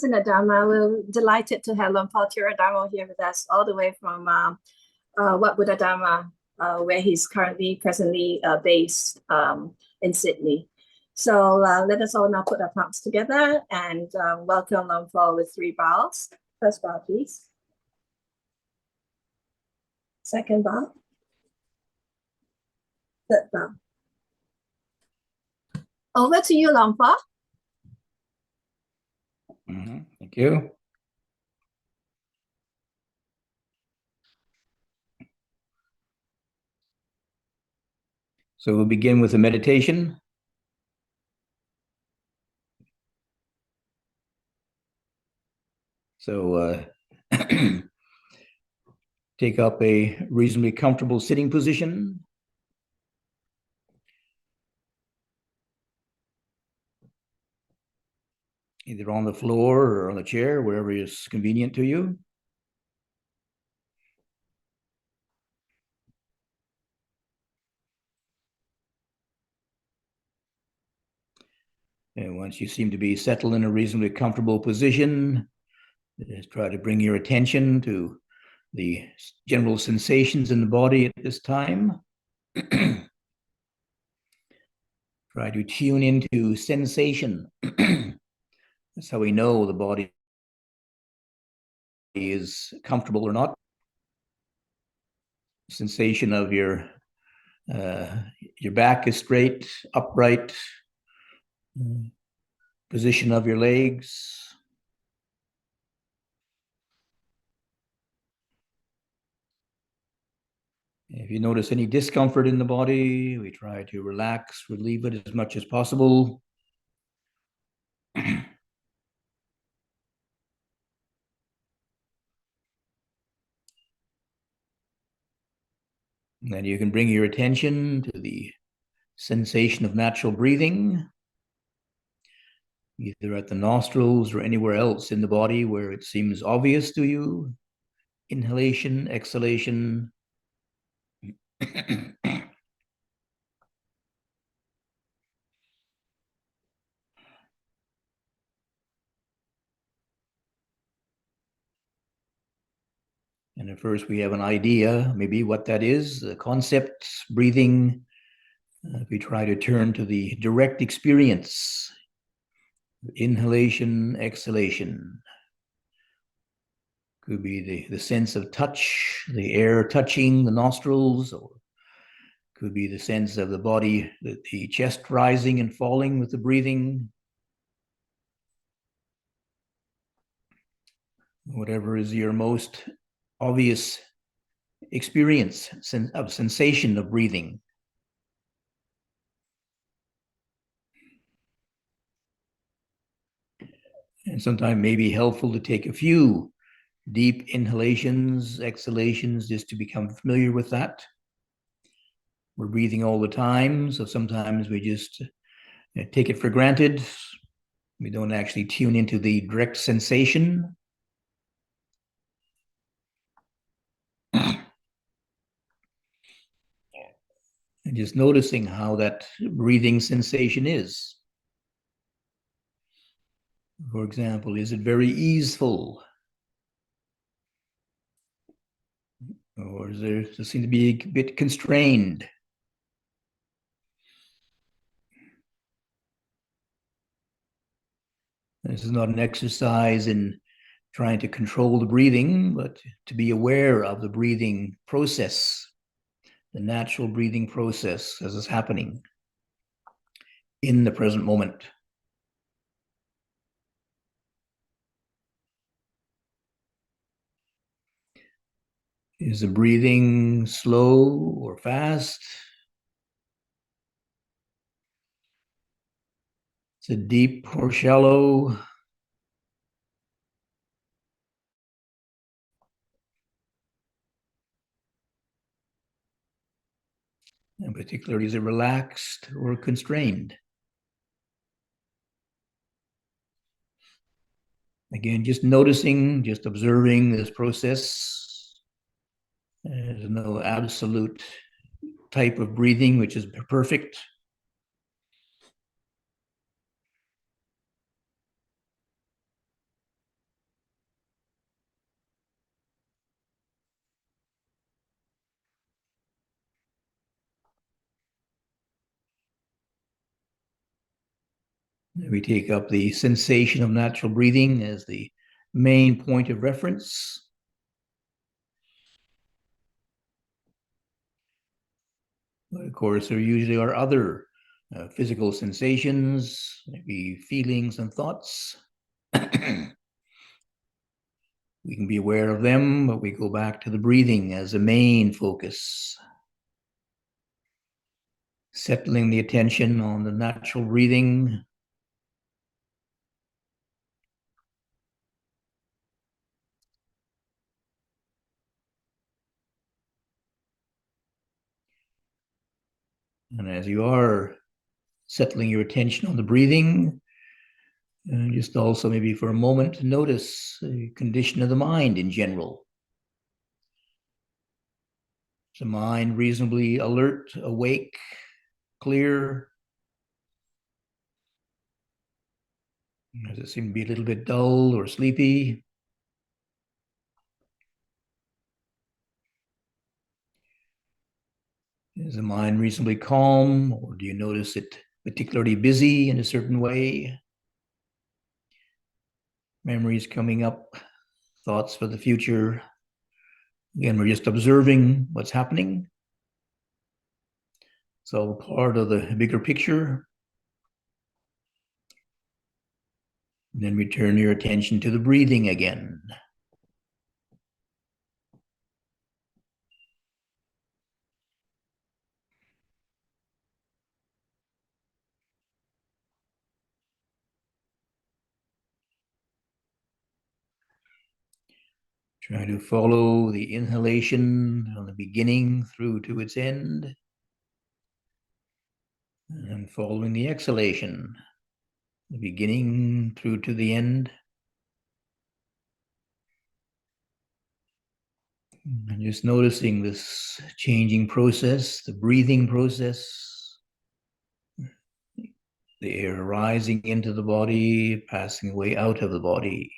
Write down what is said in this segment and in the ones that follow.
In the Dhamma, we're delighted to have Ajahn Tiradhammo here with us, all the way from Wat BuddhaDhamma, where he's currently presently based in Sydney. So let us all now put our palms together and welcome Ajahn with 3 bows. First bow, please. Second bow. Third bow. Over to you, Ajahn. Thank you. So we'll begin with a meditation. So take up a reasonably comfortable sitting position. Either on the floor or on the chair, wherever is convenient to you. And once you seem to be settled in a reasonably comfortable position, just try to bring your attention to the general sensations in the body at this time. Try to tune into sensation. That's how we know the body is comfortable or not. Sensation of your back is straight, upright, position of your legs. If you notice any discomfort in the body, we try to relax, relieve it as much as possible. And then you can bring your attention to the sensation of natural breathing, either at the nostrils or anywhere else in the body where it seems obvious to you. Inhalation, exhalation. And at first we have an idea, maybe what that is, the concept, breathing. We try to turn to the direct experience, inhalation, exhalation. Could be the sense of touch, the air touching the nostrils, or could be the sense of the body, the chest rising and falling with the breathing. Whatever is your most obvious experience of sensation of breathing. And sometimes it may be helpful to take a few deep inhalations, exhalations, just to become familiar with that. We're breathing all the time, so sometimes we just take it for granted. We don't actually tune into the direct sensation. And just noticing how that breathing sensation is. For example, is it very easeful? Or does it seem to be a bit constrained? This is not an exercise in trying to control the breathing, but to be aware of the breathing process, the natural breathing process as is happening in the present moment. Is the breathing slow or fast? Is it deep or shallow? And particularly, is it relaxed or constrained? Again, just noticing, just observing this process. There's no absolute type of breathing which is perfect. We take up the sensation of natural breathing as the main point of reference. But of course, there usually are other physical sensations, maybe feelings and thoughts. We can be aware of them, but we go back to the breathing as the main focus. Settling the attention on the natural breathing. And as you are settling your attention on the breathing, just also maybe for a moment notice the condition of the mind in general. Is the mind reasonably alert, awake, clear? Does it seem to be a little bit dull or sleepy? Is the mind reasonably calm, or do you notice it particularly busy in a certain way? Memories coming up, thoughts for the future. Again, we're just observing what's happening. So part of the bigger picture. And then return your attention to the breathing again. Try to follow the inhalation from the beginning through to its end. And following the exhalation, the beginning through to the end. And just noticing this changing process, the breathing process, the air rising into the body, passing away out of the body.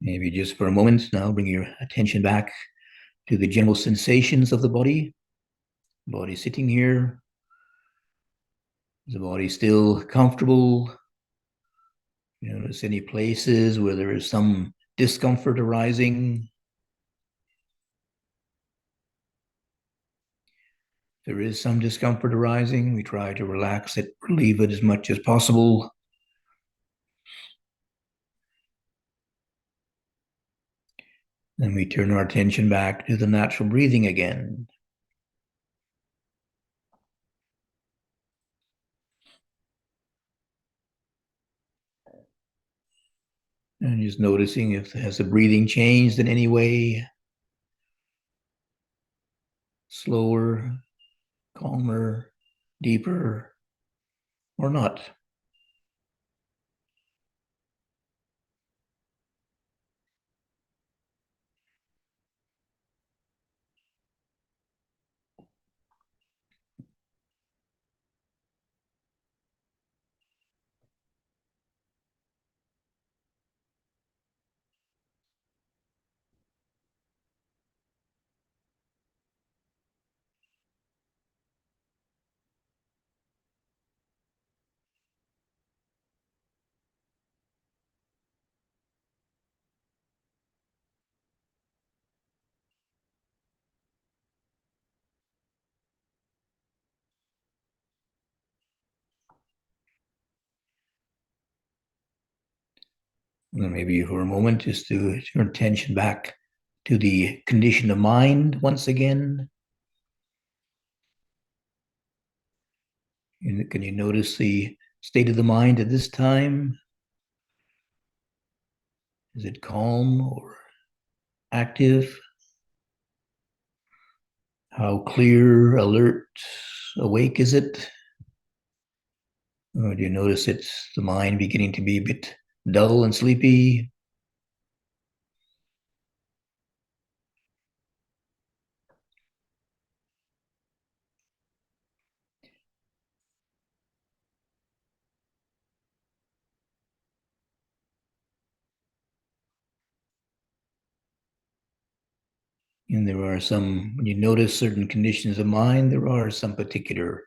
Maybe just for a moment now, bring your attention back to the general sensations of the body. Body sitting here. Is the body still comfortable? You notice any places where there is some discomfort arising. If there is some discomfort arising, we try to relax it, relieve it as much as possible. Then we turn our attention back to the natural breathing again. And just noticing if has the breathing changed in any way. Slower, calmer, deeper, or not. And maybe for a moment, just to turn attention back to the condition of mind once again. And can you notice the state of the mind at this time? Is it calm or active? How clear, alert, awake is it? Or do you notice it's the mind beginning to be a bit dull and sleepy? And there are some, when you notice certain conditions of mind, there are some particular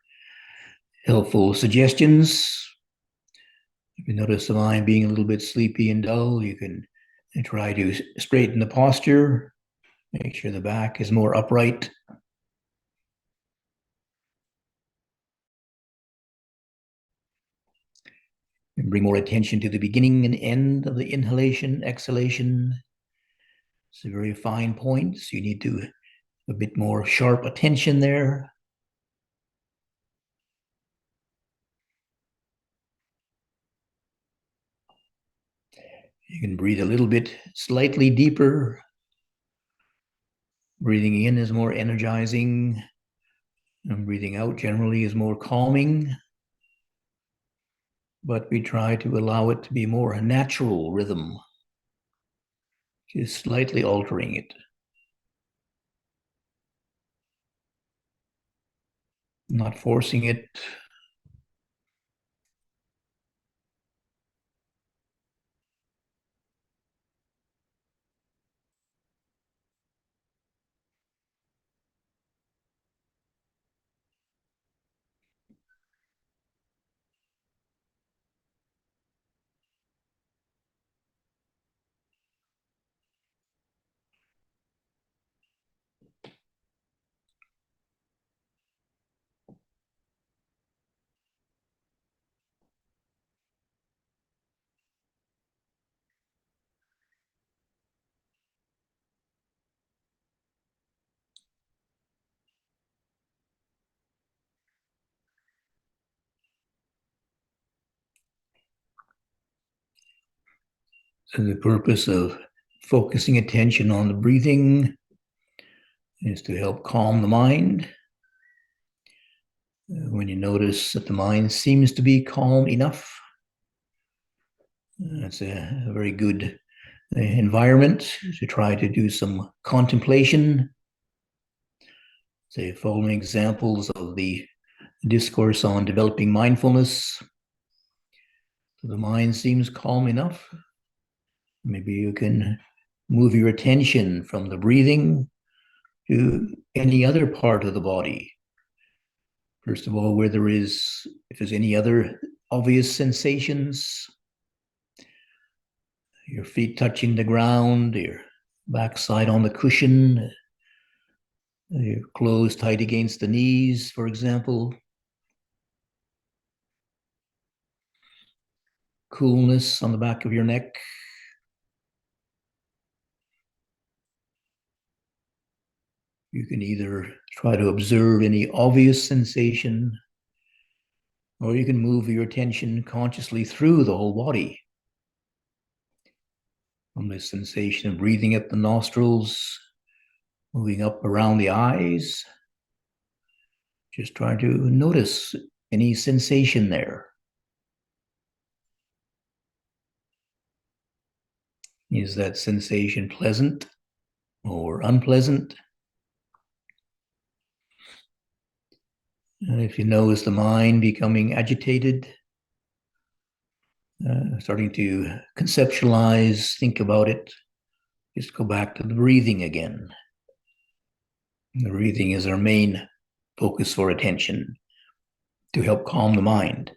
helpful suggestions. If you notice the mind being a little bit sleepy and dull, you can try to straighten the posture, make sure the back is more upright. And bring more attention to the beginning and end of the inhalation, exhalation. It's a very fine point, so you need to a bit more sharp attention there. You can breathe a little bit slightly deeper. Breathing in is more energizing, and breathing out generally is more calming. But we try to allow it to be more a natural rhythm, just slightly altering it. Not forcing it. So the purpose of focusing attention on the breathing is to help calm the mind. When you notice that the mind seems to be calm enough, that's a very good environment to try to do some contemplation. Say, following examples of the discourse on developing mindfulness. The mind seems calm enough. Maybe you can move your attention from the breathing to any other part of the body. First of all, if there's any other obvious sensations, your feet touching the ground, your backside on the cushion, your clothes tight against the knees, for example. Coolness on the back of your neck. You can either try to observe any obvious sensation, or you can move your attention consciously through the whole body. From the sensation of breathing at the nostrils, moving up around the eyes. Just try to notice any sensation there. Is that sensation pleasant or unpleasant? And if you notice the mind becoming agitated, starting to conceptualize, think about it, just go back to the breathing again. The breathing is our main focus for attention to help calm the mind.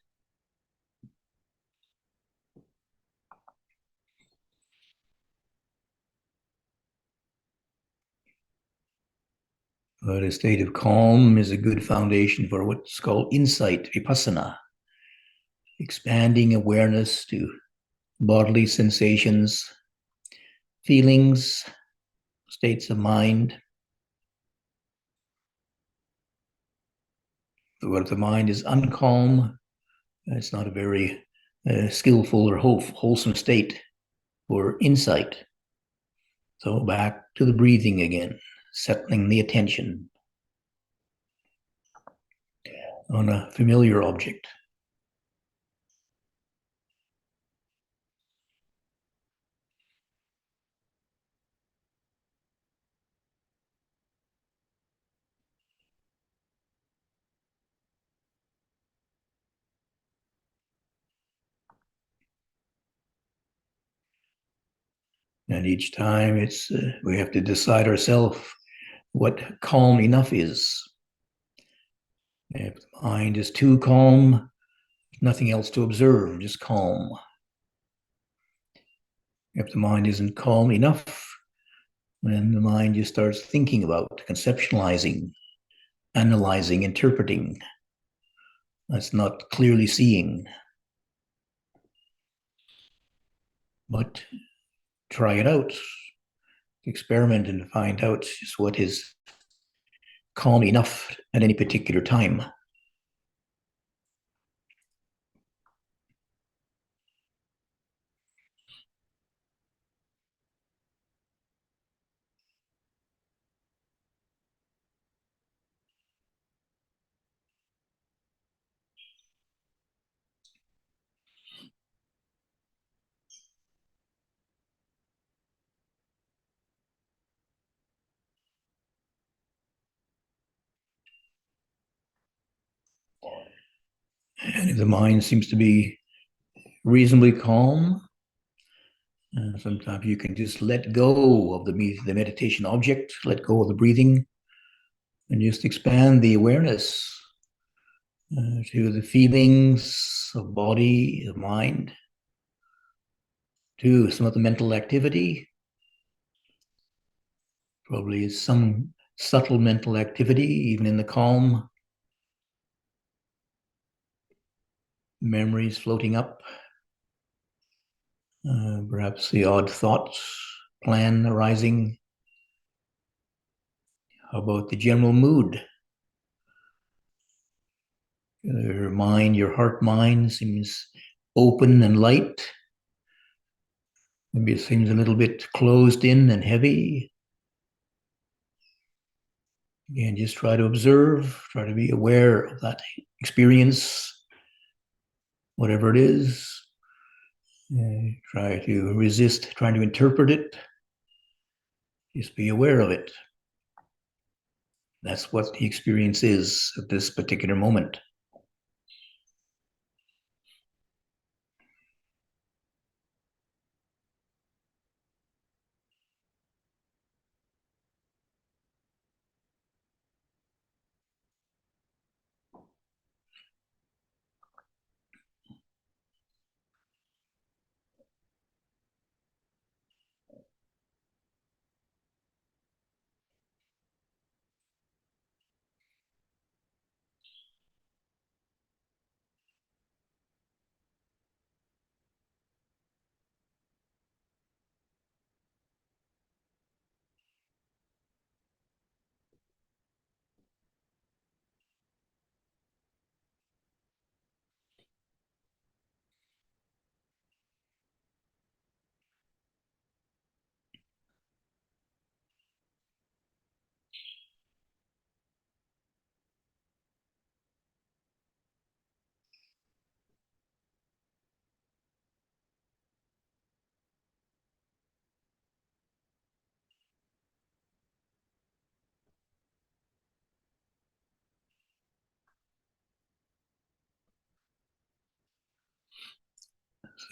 But a state of calm is a good foundation for what's called insight, vipassana, expanding awareness to bodily sensations, feelings, states of mind. Where the mind is uncalm, it's not a very skillful or wholesome state for insight. So back to the breathing again, settling the attention on a familiar object. And each time it's we have to decide ourselves what calm enough is. If the mind is too calm, nothing else to observe, just calm. If the mind isn't calm enough, then the mind just starts thinking about, conceptualizing, analyzing, interpreting. That's not clearly seeing. But try it out, experiment and find out just what is calm enough at any particular time. And if the mind seems to be reasonably calm, sometimes you can just let go of the meditation object, let go of the breathing, and just expand the awareness to the feelings of body, of mind, to some of the mental activity, probably some subtle mental activity, even in the calm, memories floating up, perhaps the odd thoughts, plan arising. How about the general mood? Your mind, your heart mind seems open and light. Maybe it seems a little bit closed in and heavy. Again, just try to observe, try to be aware of that experience, whatever it is. Try to resist trying to interpret it. Just be aware of it. That's what the experience is at this particular moment.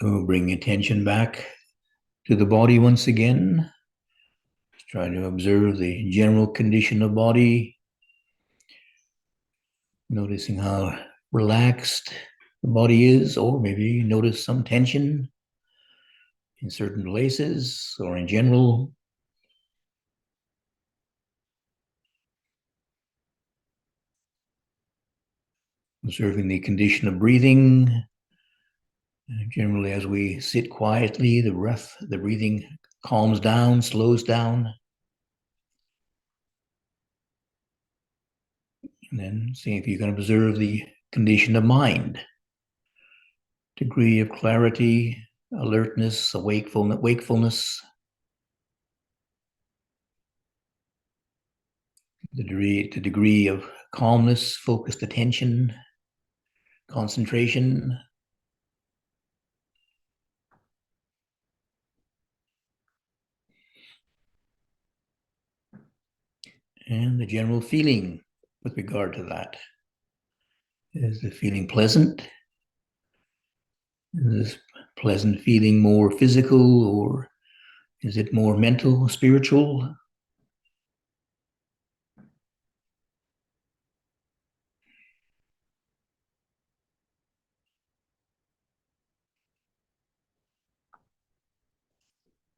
So bring attention back to the body once again. Try to observe the general condition of body, noticing how relaxed the body is, or maybe notice some tension in certain places or in general. Observing the condition of breathing, And generally, as we sit quietly, the breathing calms down, slows down. And then see if you can observe the condition of mind, degree of clarity, alertness, wakefulness, the degree of calmness, focused attention, concentration. And the general feeling with regard to that. Is the feeling pleasant? Is this pleasant feeling more physical, or is it more mental, spiritual?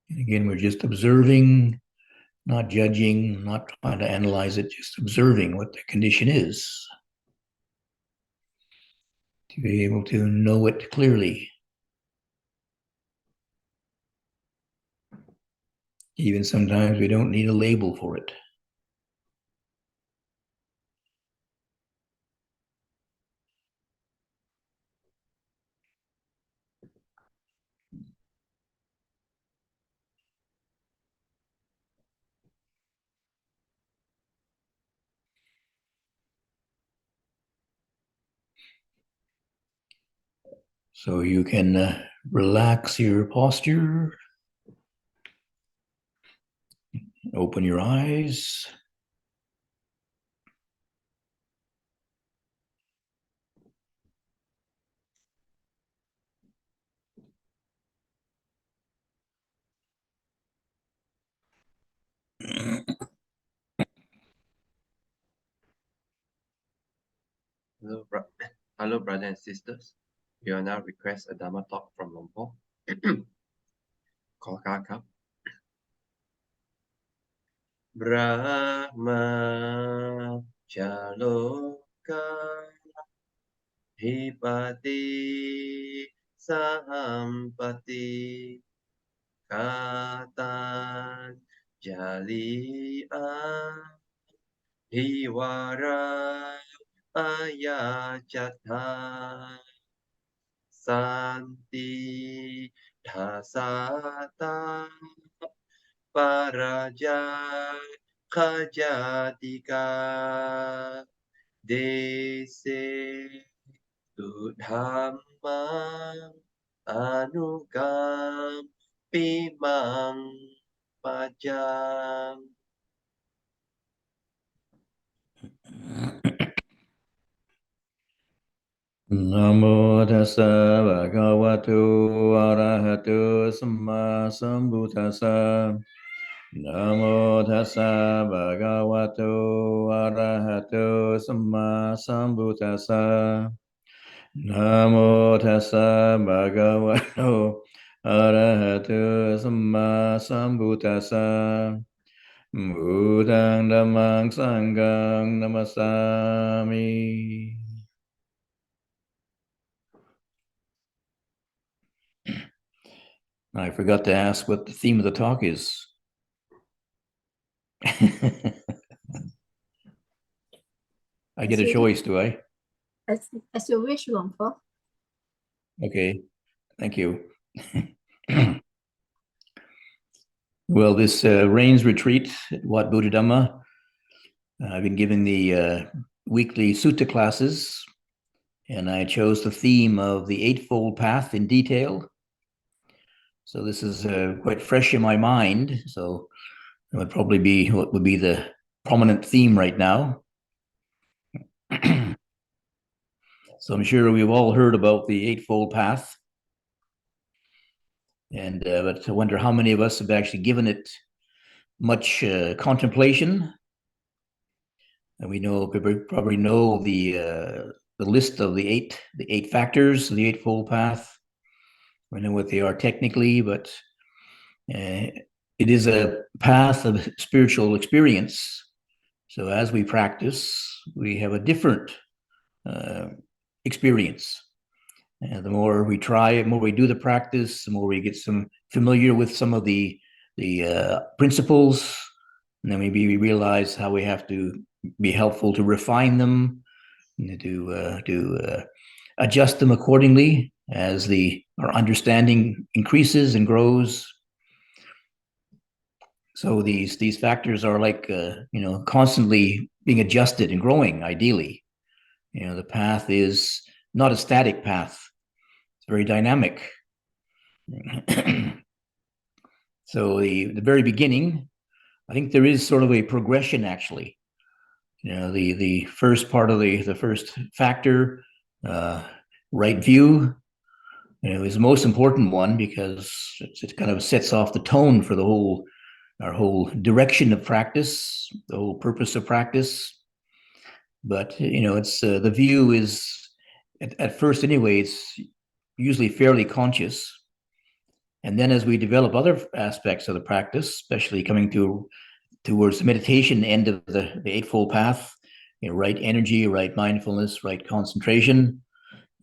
And again, we're just observing, not judging, not trying to analyze it, just observing what the condition is, to be able to know it clearly. Even sometimes we don't need a label for it. So you can relax your posture, open your eyes. Hello, brothers and sisters. We will now request a Dhamma talk from Lompong. Kolkata. Brahma Chaloka Hipati Sahampati Katan Jalia Hiwara Ayachatha Santi Dhasata Paraja Kajatika Dese Dhamma Anugam Pimang Pajang. Namo tassa bhagavato arahato samma sambuddhassa. Namo tassa bhagavato arahato samma sambuddhassa. Namo tassa bhagavato arahato samma sambuddhassa. Buddhang dhammang sanghang namasami. I forgot to ask what the theme of the talk is. I get a choice, do I? As you wish, Lumpur. Okay, thank you. Well, this Rains Retreat at Wat BuddhaDhamma, I've been giving the weekly sutta classes, and I chose the theme of the Eightfold Path in detail. So this is quite fresh in my mind. So it would probably be what would be the prominent theme right now. So I'm sure we've all heard about the Eightfold Path. And but I wonder how many of us have actually given it much contemplation. And we probably know the list of the eight factors of the Eightfold Path. We know what they are technically, but it is a path of spiritual experience. So as we practice, we have a different experience. And the more we try it, the more we do the practice, the more we get familiar with some of the principles, and then maybe we realize how we have to be helpful to refine them, to adjust them accordingly as our understanding increases and grows. So these factors are like constantly being adjusted and growing. Ideally, the path is not a static path; it's very dynamic. So the very beginning, I think there is sort of a progression actually. The first part of the first factor, right view, is the most important one because it kind of sets off the tone for our whole direction of practice, the whole purpose of practice. But it's the view is at first anyway, it's usually fairly conscious. And then as we develop other aspects of the practice, especially coming towards the meditation end of the Eightfold Path, right energy, right mindfulness, right concentration,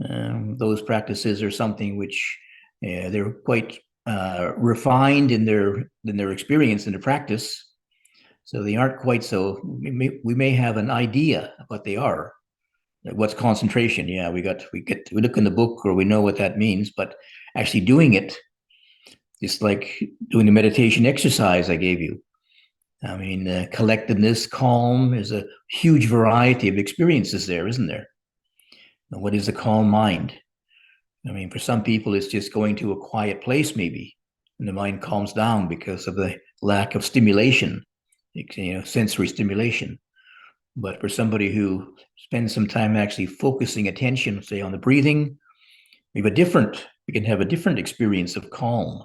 those practices are something which they're quite refined in their experience in the practice. So they aren't quite so, we may have an idea of what they are. What's concentration? Yeah, we look in the book or we know what that means, but actually doing it, just like doing the meditation exercise I gave you. I mean, collectedness, calm, is a huge variety of experiences there, isn't there? And what is a calm mind? I mean, for some people, it's just going to a quiet place, maybe, and the mind calms down because of the lack of stimulation, sensory stimulation. But for somebody who spends some time actually focusing attention, say, on the breathing, we can have a different experience of calm,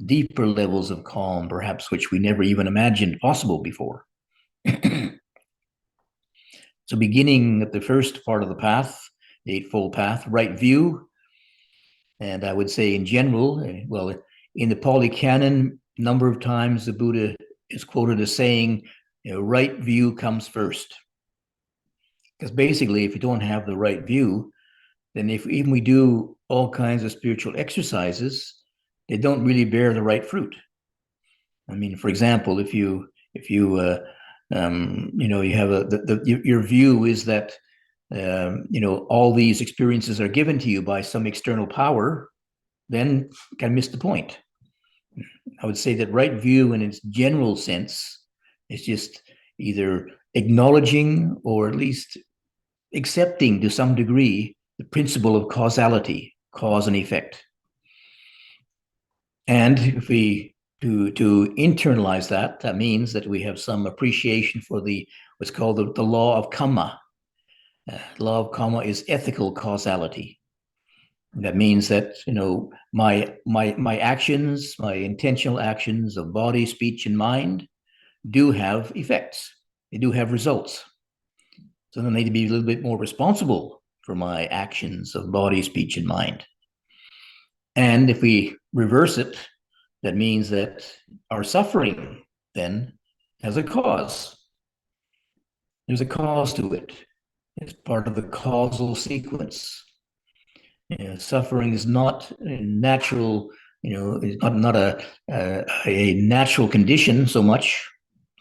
deeper levels of calm, perhaps, which we never even imagined possible before. So beginning at the first part of the path, the Eightfold Path, right view, and I would say in general, well, in the Pali Canon, a number of times the Buddha is quoted as saying, right view comes first. Because basically, if you don't have the right view, then if even we do all kinds of spiritual exercises, they don't really bear the right fruit. I mean, for example, if you you have your view is that all these experiences are given to you by some external power, then you can miss the point. I would say that right view in its general sense is just either acknowledging or at least accepting to some degree the principle of causality, cause and effect. And if we to internalize that, that means that we have some appreciation for what's called the law of karma. Law of karma is ethical causality. That means that my actions, my intentional actions of body, speech, and mind do have effects. They do have results. So I need to be a little bit more responsible for my actions of body, speech, and mind. And if we reverse it, that means that our suffering then has a cause. There's a cause to it. It's part of the causal sequence. Suffering is not a natural, it's not a natural condition so much,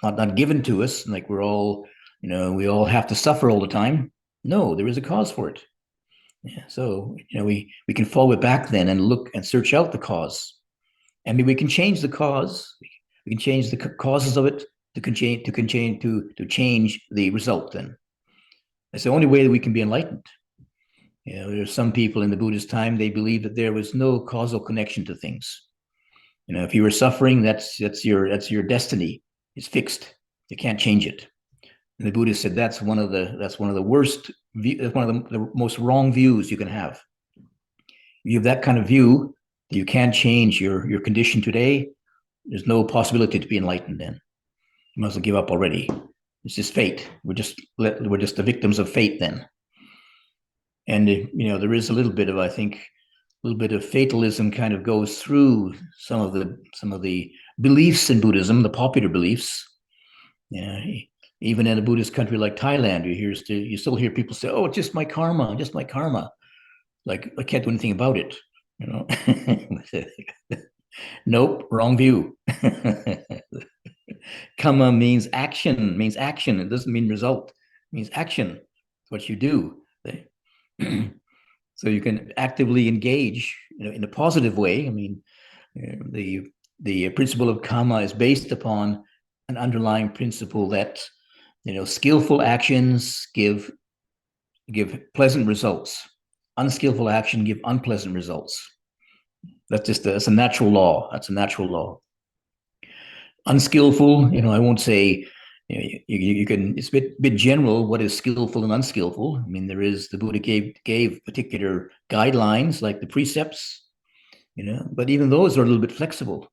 not given to us, like we're all, we all have to suffer all the time. No, there is a cause for it. Yeah, so we can follow it back then and look and search out the cause. I mean, we can change the cause. We can change the causes of it to change the result. Then that's the only way that we can be enlightened. There's some people in the Buddhist time, they believe that there was no causal connection to things. If you were suffering, that's your destiny. It's fixed. You can't change it. And the Buddha said that's one of the worst, that's one of the most wrong views you can have. If you have that kind of view, you can't change your condition today. There's no possibility to be enlightened then. You must give up already. It's just fate. We're just the victims of fate then. And there is a little bit of fatalism kind of goes through some of the beliefs in Buddhism, the popular beliefs. Even in a Buddhist country like Thailand, you still hear people say, "Oh, it's just my karma, just my karma." like I can't do anything about it, you know. Nope, wrong view. Karma means action, It doesn't mean result. It means action. It's what you do. So you can actively engage, in a positive way. I mean, the principle of karma is based upon an underlying principle that, skillful actions give pleasant results. Unskillful action give unpleasant results. That's a natural law. That's a natural law. Unskillful, I won't say, you can, it's a bit general what is skillful and unskillful. I mean, the Buddha gave particular guidelines like the precepts, but even those are a little bit flexible,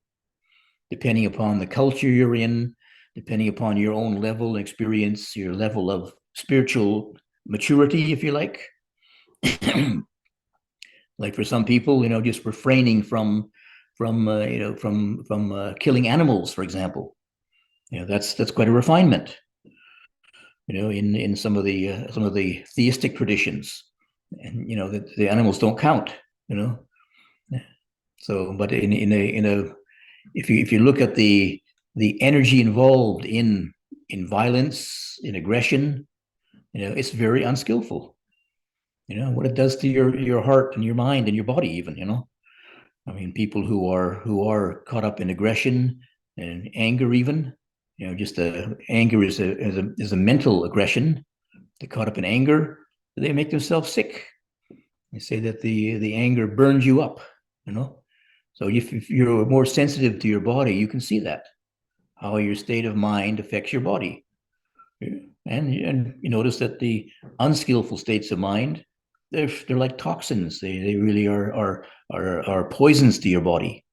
depending upon the culture you're in, depending upon your own level of experience, your level of spiritual maturity, if you like. Like for some people, just refraining from killing animals, for example. That's quite a refinement. In some of the theistic traditions, and the animals don't count. So, but in a if you look at the energy involved in violence, in aggression, it's very unskillful. What it does to your heart and your mind and your body, even. I mean, people who are caught up in aggression and anger, even, just anger is a mental aggression. They're caught up in anger, they make themselves sick. They say that the anger burns you up. So if you're more sensitive to your body, you can see that, how your state of mind affects your body. And you notice that the unskillful states of mind, they're like toxins. They really are poisons to your body.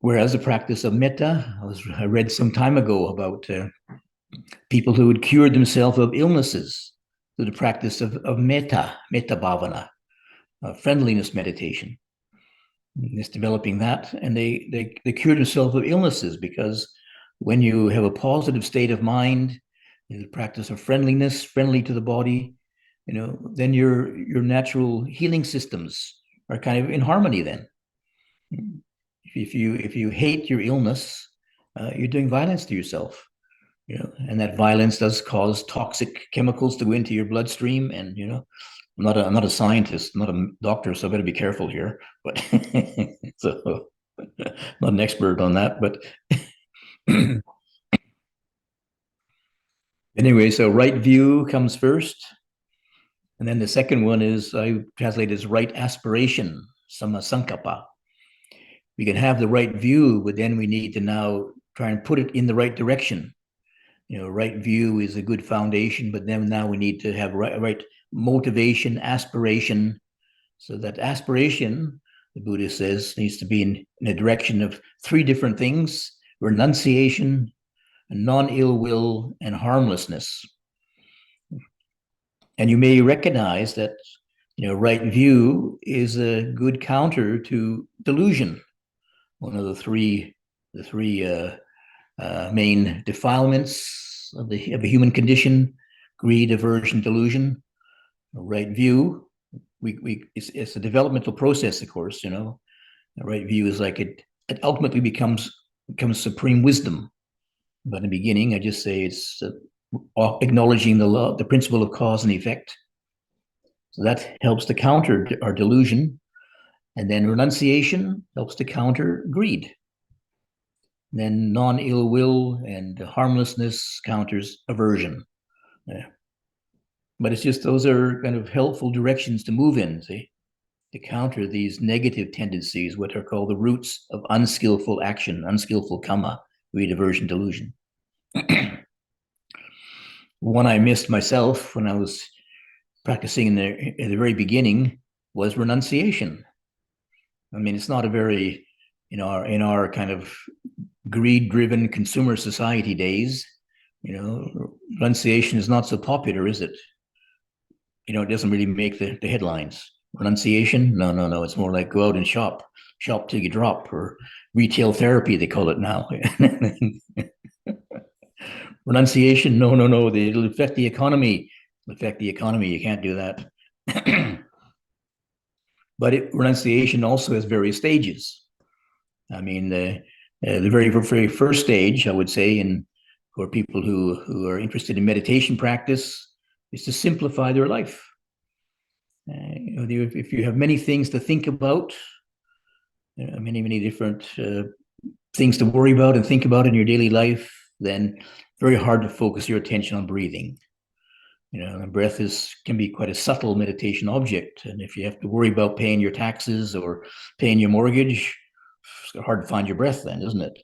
Whereas the practice of metta, I read some time ago about people who had cured themselves of illnesses through the practice of metta bhavana, friendliness meditation. It's developing that, and they cure themselves of illnesses, because when you have a positive state of mind, the practice of friendliness, friendly to the body, then your natural healing systems are kind of in harmony. Then, if you hate your illness, you're doing violence to yourself. And that violence does cause toxic chemicals to go into your bloodstream. And I'm not a scientist, I'm not a doctor, so I better be careful here. But so, not an expert on that. But anyway, so right view comes first, and then the second one is, I translate as right aspiration, samma sankappa. We can have the right view, but then we need to now try and put it in the right direction. Right view is a good foundation, but then now we need to have right motivation, aspiration. So that aspiration, the Buddha says, needs to be in a direction of three different things: renunciation, non-ill will, and harmlessness. And you may recognize that, right view is a good counter to delusion, one of the three main defilements of the human condition: greed, aversion, delusion. Right view, it's a developmental process, of course. The right view is like it ultimately becomes supreme wisdom. But in the beginning, I just say it's acknowledging the principle of cause and effect. So that helps to counter our delusion. And then renunciation helps to counter greed. Then non-ill will and harmlessness counters aversion. Yeah. But it's just, those are kind of helpful directions to move in, see, to counter these negative tendencies, what are called the roots of unskillful action, unskillful karma, greed, aversion, delusion. One I missed myself when I was practicing in the very beginning was renunciation. I mean, it's not a very, in our kind of greed-driven consumer society days, renunciation is not so popular, is it? It doesn't really make the headlines. Renunciation? No. It's more like go out and shop till you drop, or retail therapy, they call it now. Renunciation? No. It'll affect the economy. You can't do that. But renunciation also has various stages. I mean, the very first stage, I would say, for people who are interested in meditation practice, is to simplify their life. If you have many things to think about, many different things to worry about and think about in your daily life, then very hard to focus your attention on breathing. And breath can be quite a subtle meditation object. And if you have to worry about paying your taxes or paying your mortgage, it's hard to find your breath then, isn't it?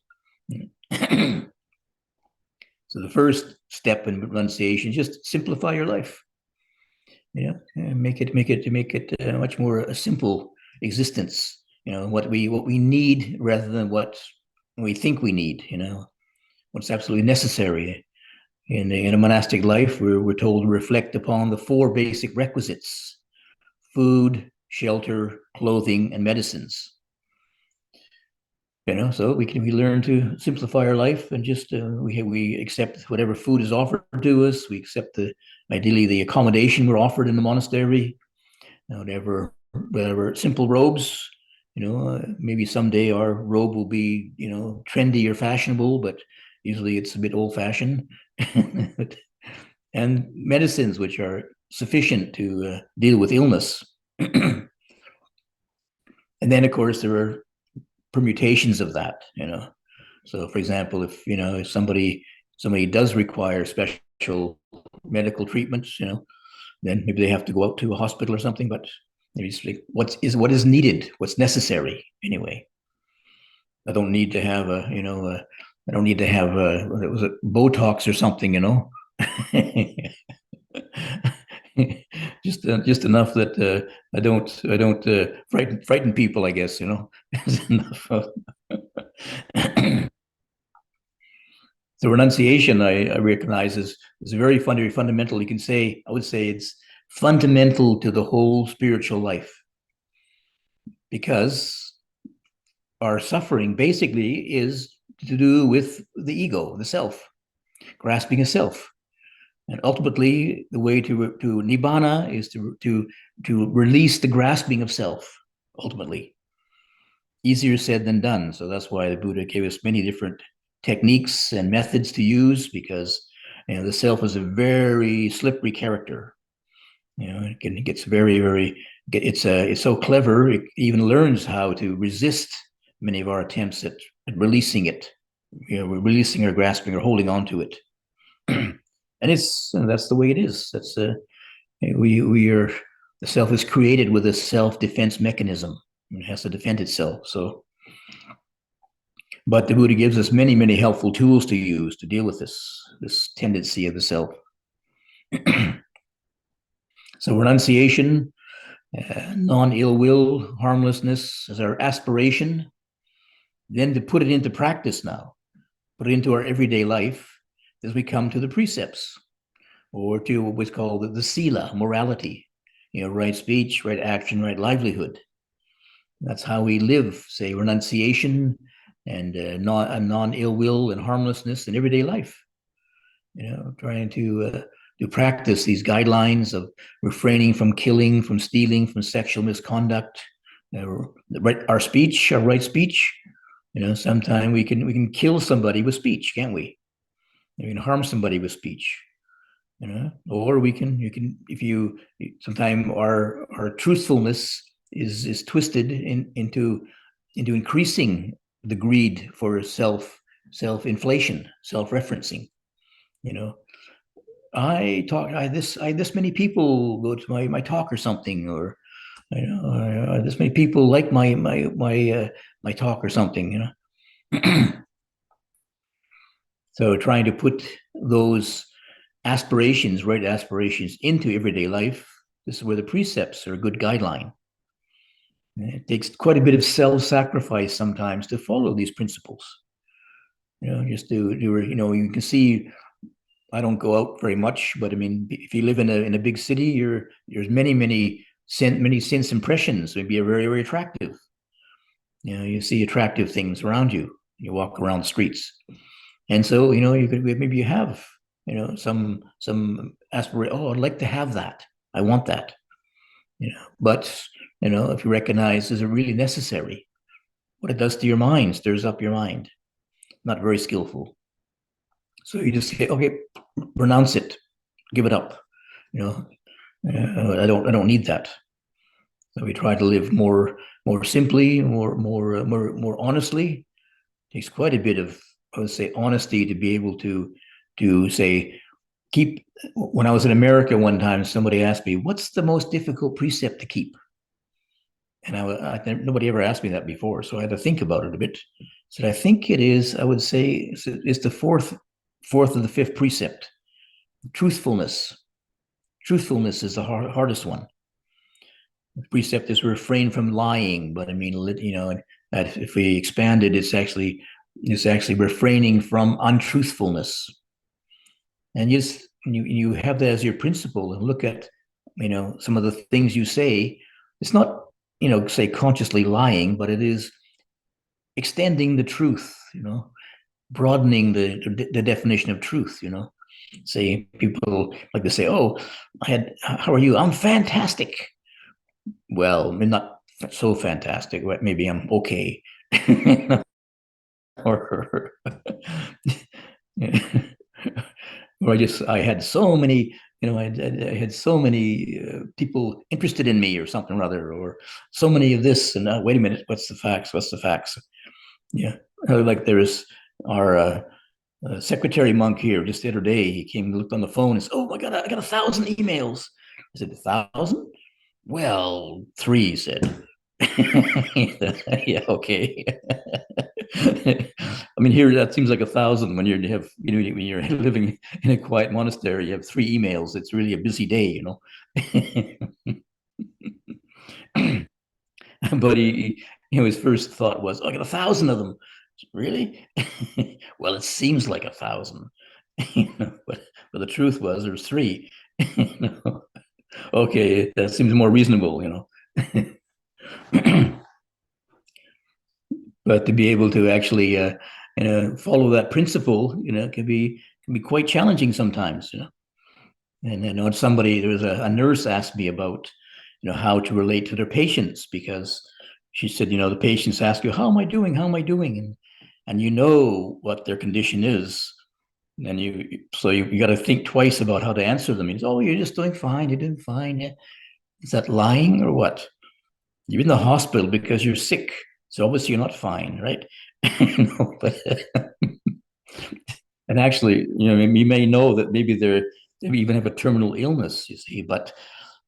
So the first step in renunciation is just simplify your life. Make it much more a simple existence. What we need rather than what we think we need. What's absolutely necessary. In a monastic life, we're told to reflect upon the 4 basic requisites: food, shelter, clothing, and medicines. So we learn to simplify our life and just we accept whatever food is offered to us. We accept ideally the accommodation we're offered in the monastery. Whatever simple robes. Maybe someday our robe will be trendy or fashionable, but usually it's a bit old-fashioned. And medicines which are sufficient to deal with illness. And then, of course, there are permutations of that. So, for example, if somebody does require special medical treatments, then maybe they have to go out to a hospital or something. But maybe it's like what is needed, what's necessary anyway. I don't need to have what was it, Botox or something, just enough that I don't frighten people, I guess, enough. So renunciation, I recognize is very fundamental. I would say it's fundamental to the whole spiritual life, because our suffering basically is to do with the ego, the self, grasping a self. And ultimately, the way to nibbana is to release the grasping of self, ultimately. Easier said than done. So that's why the Buddha gave us many different techniques and methods to use, because the self is a very slippery character. It gets it's so clever, it even learns how to resist many of our attempts at releasing it. We're releasing or grasping or holding on to it. And that's the way it is. That's the self is created with a self-defense mechanism. It has to defend itself. But the Buddha gives us many helpful tools to use to deal with this tendency of the self. So renunciation, non-ill will, harmlessness is our aspiration. Then to put it into practice now, put it into our everyday life, as we come to the precepts, or to what's called the sila, morality, right speech, right action, right livelihood. That's how we live, say, renunciation and non-ill will and harmlessness in everyday life. Trying to practice these guidelines of refraining from killing, from stealing, from sexual misconduct. Our speech, our right speech. Sometimes we can kill somebody with speech, can't we? You can harm somebody with speech, or sometimes our truthfulness is twisted into increasing the greed for self-inflation, self-referencing. This many people go to my talk or something, or this many people like my talk or something, So trying to put those right aspirations into everyday life, this is where the precepts are a good guideline. It takes quite a bit of self-sacrifice sometimes to follow these principles. Just you can see, I don't go out very much, but I mean, if you live in a big city, there's many sense impressions. Maybe are very attractive. You see attractive things around you. You walk around the streets. And so, maybe you have, some aspiration. Oh, I'd like to have that. I want that. But if you recognize, is it really necessary? What it does to your mind, stirs up your mind. Not very skillful. So you just say, okay, renounce it, give it up. I don't need that. So we try to live more simply, more honestly. It takes quite a bit of, I would say, honesty to be able to say, keep. When I was in America one time, somebody asked me, "What's the most difficult precept to keep?" And nobody ever asked me that before, so I had to think about it a bit. So I think it is. I would say it's the fourth of the fifth precept. Truthfulness. Truthfulness is the hardest one. The precept is refrain from lying, but I mean, that if we expand it, it's actually refraining from untruthfulness. And you have that as your principle, and look at some of the things you say. It's not say consciously lying, but it is extending the truth. Broadening the definition of truth. Say people like to say, "Oh, how are you? I'm fantastic." Well, I'm not so fantastic. Maybe I'm okay. or or I had so many, I had so many people interested in me or something or other, or so many of this. And wait a minute, what's the facts? What's the facts? Yeah, like there's our secretary monk here just the other day. He came and looked on the phone and said, "Oh my God, I got 1,000 emails." I said, 1,000? Well, 3, he said. Yeah, okay. I mean, here that seems like 1,000 when when you're living in a quiet monastery. You have 3 emails. It's really a busy day. But his first thought was, "Oh, I got 1,000 of them." Really? Well, it seems like 1,000, but the truth was there's 3. Okay, that seems more reasonable. But to be able to actually follow that principle, can be quite challenging sometimes. And I know there was a nurse asked me about how to relate to their patients, because she said, the patients ask you, "How am I doing? How am I doing?" And you know what their condition is. And you got to think twice about how to answer them. You say, "Oh, you're just doing fine. You're doing fine." Yeah. Is that lying or what? You're in the hospital because you're sick, so obviously you're not fine, right? But and actually, you may know that maybe they even have a terminal illness. You see, but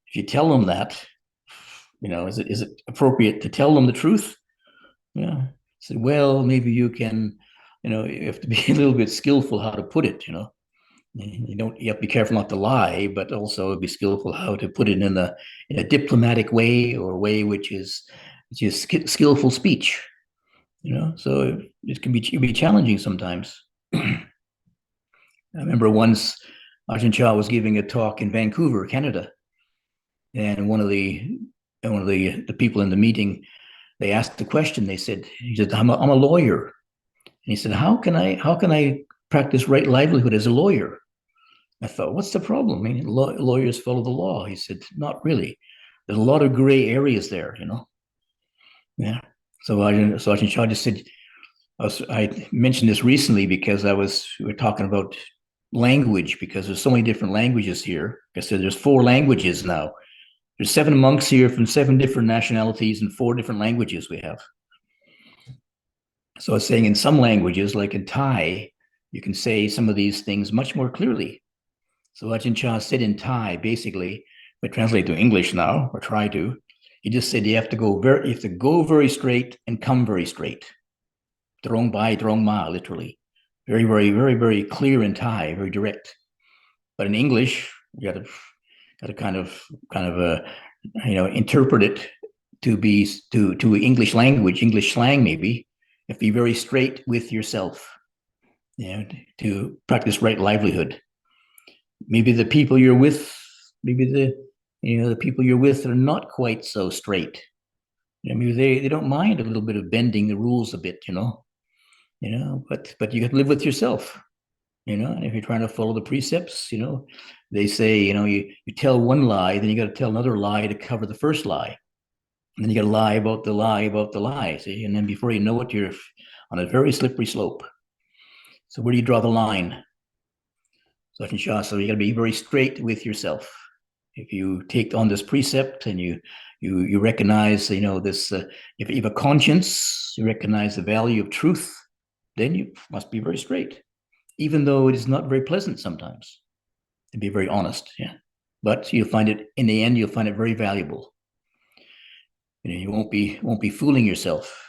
if you tell them that, is it appropriate to tell them the truth? Yeah. So, well, maybe you can, you have to be a little bit skillful how to put it. You have to be careful not to lie, but also be skillful how to put it in a diplomatic way, or a way which is skillful speech. So it can be challenging sometimes. I remember once Ajahn Chah was giving a talk in Vancouver, Canada, and one of the people in the meeting, they asked the question. He said, I'm a lawyer. And he said, how can I practice right livelihood as a lawyer? I thought, what's the problem? I mean, lawyers follow the law. He said, not really. There's a lot of gray areas there. Yeah. So Ajahn Chah just said, I mentioned this recently because we were talking about language, because there's so many different languages here. I said there's 4 languages now. There's 7 monks here from 7 different nationalities and 4 different languages we have. So I was saying in some languages, like in Thai, you can say some of these things much more clearly. So Ajahn Chah said in Thai, basically, we translate to English now, or try to. He just said you have to go very straight and come very straight. Drong bai, drong ma, literally. Very, very, very, very clear in Thai, very direct. But in English, you got to kind of interpret it to English language, English slang maybe. You have to be very straight with yourself, to practice right livelihood. Maybe the people you're with, the people you're with are not quite so straight. Maybe they don't mind a little bit of bending the rules a bit, but you got to live with yourself, and if you're trying to follow the precepts, they say, you tell one lie, then you got to tell another lie to cover the first lie. And then you got to lie about the lie about the lie, see? And then before you know it, you're on a very slippery slope. So where do you draw the line? So you got to be very straight with yourself. If you take on this precept and you recognize, this, if you have a conscience, you recognize the value of truth, then you must be very straight, even though it is not very pleasant sometimes, to be very honest. Yeah, but you'll find it in the end. You'll find it very valuable. You won't be fooling yourself,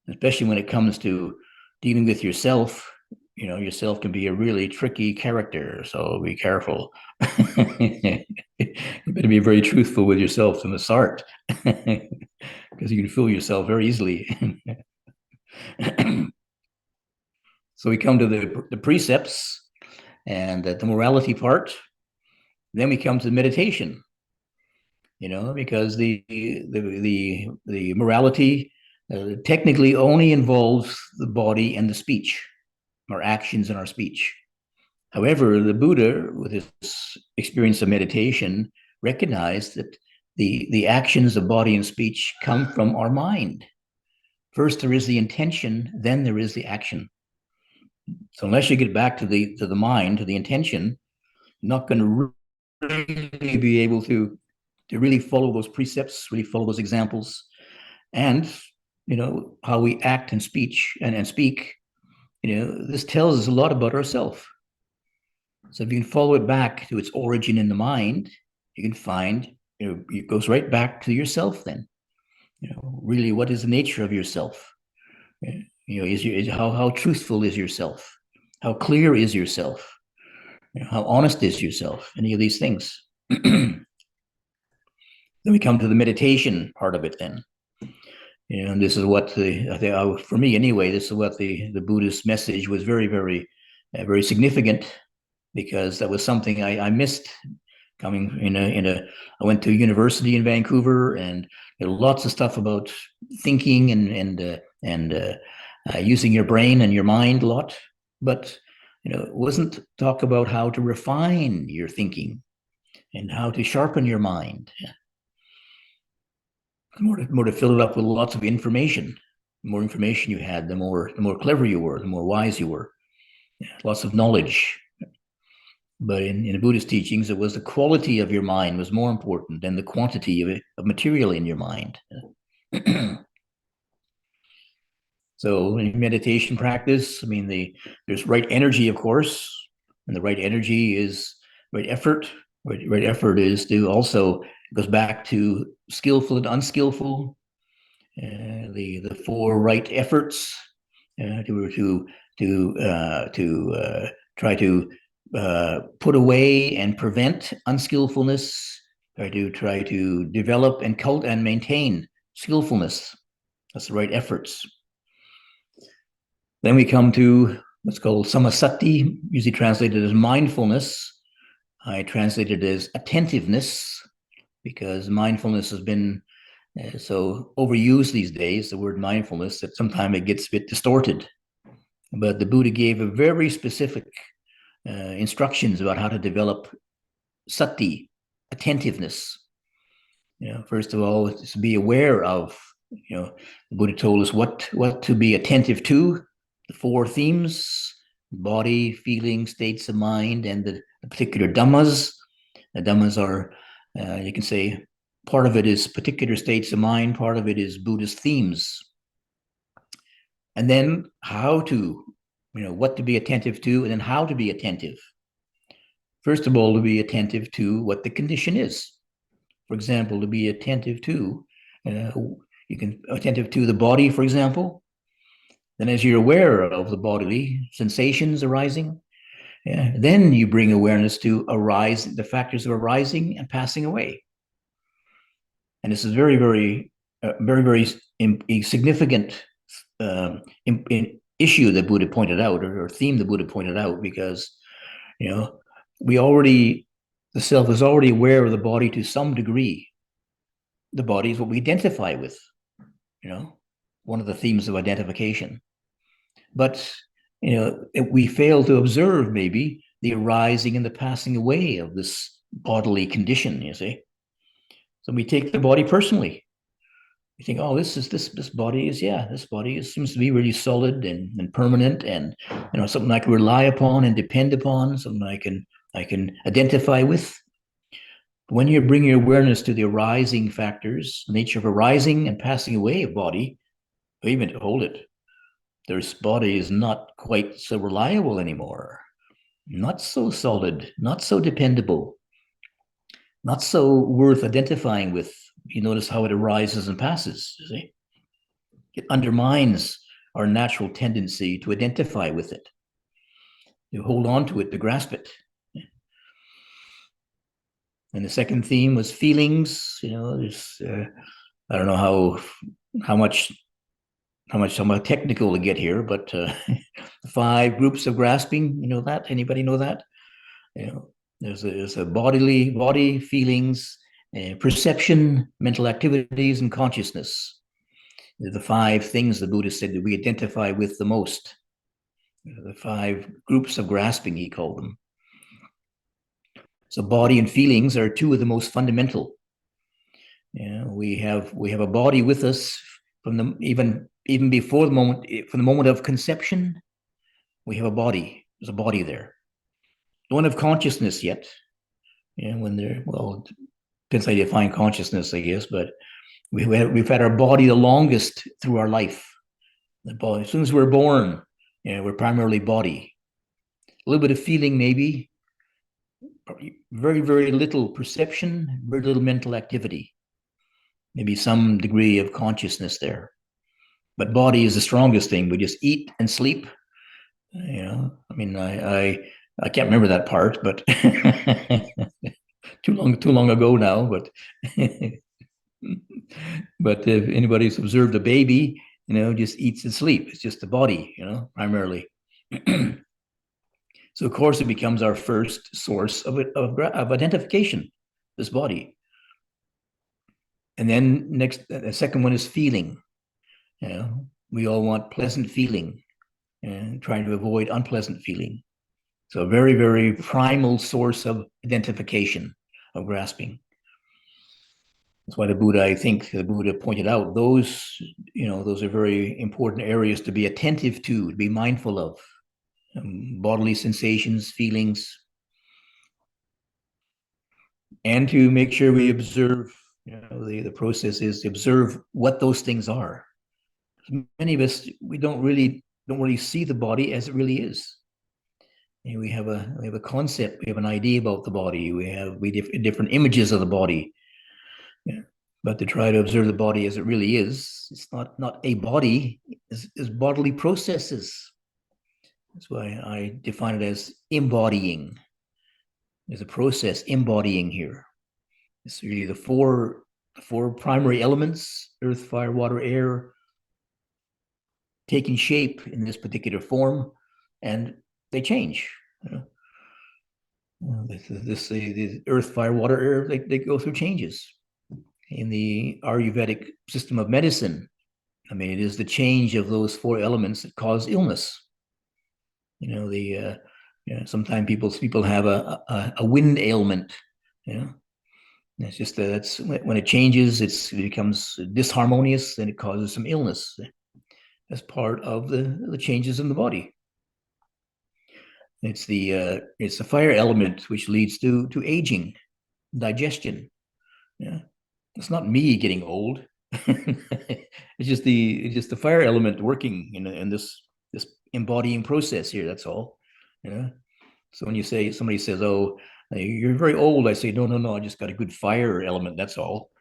especially when it comes to dealing with yourself. Yourself can be a really tricky character, so be careful. You better be very truthful with yourself from the start, because you can fool yourself very easily. So we come to the precepts and the morality part. Then we come to meditation. Because the morality technically only involves the body and the speech, our actions and our speech. However, the Buddha, with his experience of meditation, recognized that the actions of body and speech come from our mind. First, there is the intention, then there is the action. So unless you get back to the mind, to the intention, you're not going to really be able to really follow those precepts, really follow those examples, and how we act and speech and speak. This tells us a lot about ourselves. So if you can follow it back to its origin in the mind, you can find, it goes right back to yourself then. Really, what is the nature of yourself? How truthful is yourself? How clear is yourself? How honest is yourself? Any of these things. Then we come to the meditation part of it then. And this is what for me anyway, this is what the Buddhist message was very, very, very significant, because that was something I missed coming I went to university in Vancouver, and there were lots of stuff about thinking and using your brain and your mind a lot, but it wasn't talk about how to refine your thinking and how to sharpen your mind. More to fill it up with lots of information. The more information you had, the more clever you were, the more wise you were. Lots of knowledge. But in the Buddhist teachings, it was the quality of your mind was more important than the quantity of material in your mind. So in meditation practice, there's right energy, of course, and the right energy is right effort. Right effort is to also goes back to skillful and unskillful. The four right efforts to try to put away and prevent unskillfulness. Try to develop and maintain skillfulness. That's the right efforts. Then we come to what's called samasati, usually translated as mindfulness. I translate it as attentiveness, because mindfulness has been so overused these days, the word mindfulness, that sometimes it gets a bit distorted. But the Buddha gave a very specific instructions about how to develop sati, attentiveness. First of all, is to be aware of, the Buddha told us what to be attentive to, the four themes: body, feeling, states of mind, and the particular dhammas. The dhammas are, you can say, part of it is particular states of mind, part of it is Buddhist themes. And then how to, what to be attentive to, and then how to be attentive. First of all, to be attentive to what the condition is. For example, to be attentive to, you can attentive to the body, for example. Then as you're aware of the bodily sensations arising, then you bring awareness to the factors of arising and passing away. And this is very, very, very, very significant issue that Buddha pointed out, or theme the Buddha pointed out, because, the self is already aware of the body to some degree. The body is what we identify with, one of the themes of identification. But, we fail to observe maybe the arising and the passing away of this bodily condition, you see. So we take the body personally. You think, oh, this body is, yeah, this body seems to be really solid and permanent, and something I can rely upon and depend upon, something I can identify with. When you bring your awareness to the arising factors, the nature of arising and passing away of body, wait a minute, hold it. This body is not quite so reliable anymore, not so solid, not so dependable, not so worth identifying with. You notice how it arises and passes, you see? It undermines our natural tendency to identify with it, to hold on to it, to grasp it. And the second theme was feelings. There's I don't know how much technical to get here, but 5 groups of grasping. You know that? Anybody know that? There's a body, feelings, perception, mental activities, and consciousness. They're the 5 things the Buddha said that we identify with the most. The 5 groups of grasping, he called them. So body and feelings are 2 of the most fundamental. We have a body with us from the even before the moment, from the moment of conception. We have a body. There's a body there. Don't have consciousness yet. When they're, well, depends how you define consciousness, I guess, but we've had our body the longest through our life. The body, as soon as we're born, we're primarily body. A little bit of feeling, maybe. Very, very little perception, very little mental activity. Maybe some degree of consciousness there. But body is the strongest thing. We just eat and sleep. I mean, I can't remember that part, but too long ago now. But but if anybody's observed a baby, just eats and sleeps. It's just the body, primarily. So of course it becomes our first source of identification, this body. And then the second one is feeling. We all want pleasant feeling and trying to avoid unpleasant feeling. So a very, very primal source of identification, of grasping. That's why I think the Buddha pointed out those are very important areas to be attentive to be mindful of. Bodily sensations, feelings, and to make sure we observe, the process is to observe what those things are. Many of us, we don't really see the body as it really is. We have a concept, we have an idea about the body, we have different images of the body. But to try to observe the body as it really is, it's not a body, is bodily processes. That's why I define it as embodying. There's a process embodying here. It's really the four primary elements: earth, fire, water, air, taking shape in this particular form, and they change. The earth, fire, water, air, they go through changes. In the Ayurvedic system of medicine, I mean, it is the change of those 4 elements that cause illness. Sometimes people have a wind ailment. It's just that's when it changes, it becomes disharmonious, and it causes some illness. That's part of the changes in the body. It's the fire element which leads to aging, digestion. It's not me getting old. It's just the fire element working in this embodying process here. That's all. So when somebody says, "Oh, you're very old," I say, "No, I just got a good fire element. That's all."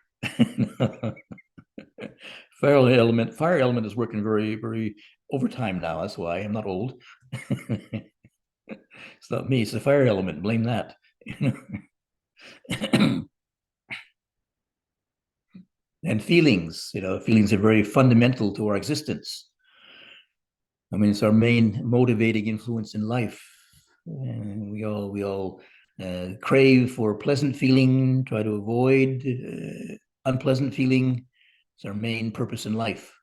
Fire element is working very, very overtime now. That's why I'm not old. It's not me. It's the fire element. Blame that. And feelings. Feelings are very fundamental to our existence. I mean, it's our main motivating influence in life. And we all crave for pleasant feeling, try to avoid unpleasant feeling. It's our main purpose in life.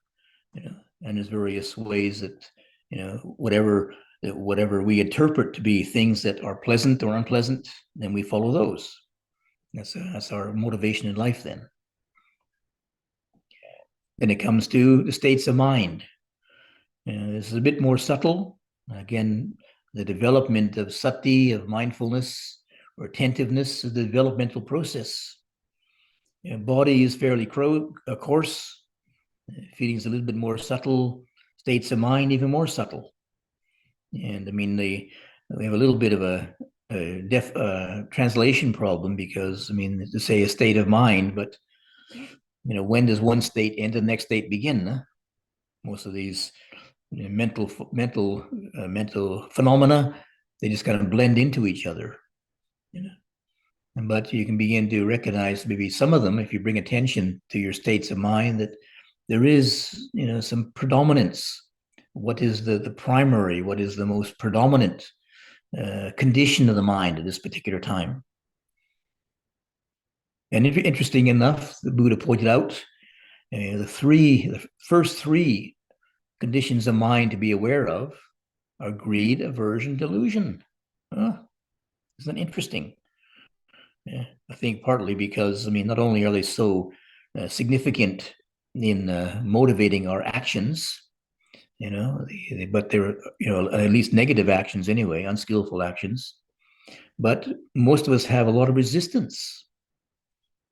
And there's various ways that whatever we interpret to be things that are pleasant or unpleasant, then we follow those. That's our motivation in life then. Then it comes to the states of mind. This is a bit more subtle. Again, the development of sati, of mindfulness or attentiveness, is the developmental process. Body is fairly coarse. Feelings a little bit more subtle. States of mind even more subtle. And I mean, we have a little bit of a translation problem, because I mean, to say a state of mind, but when does one state end and the next state begin? Huh? Most of these mental phenomena, they just kind of blend into each other. But you can begin to recognize maybe some of them if you bring attention to your states of mind, that there is some predominance. What is the primary, what is the most predominant condition of the mind at this particular time? And interesting enough, the Buddha pointed out the first three conditions of mind to be aware of are greed, aversion, delusion. Isn't that interesting? Yeah, I think partly because, I mean, not only are they so significant in motivating our actions, but they're, at least negative actions anyway, unskillful actions. But most of us have a lot of resistance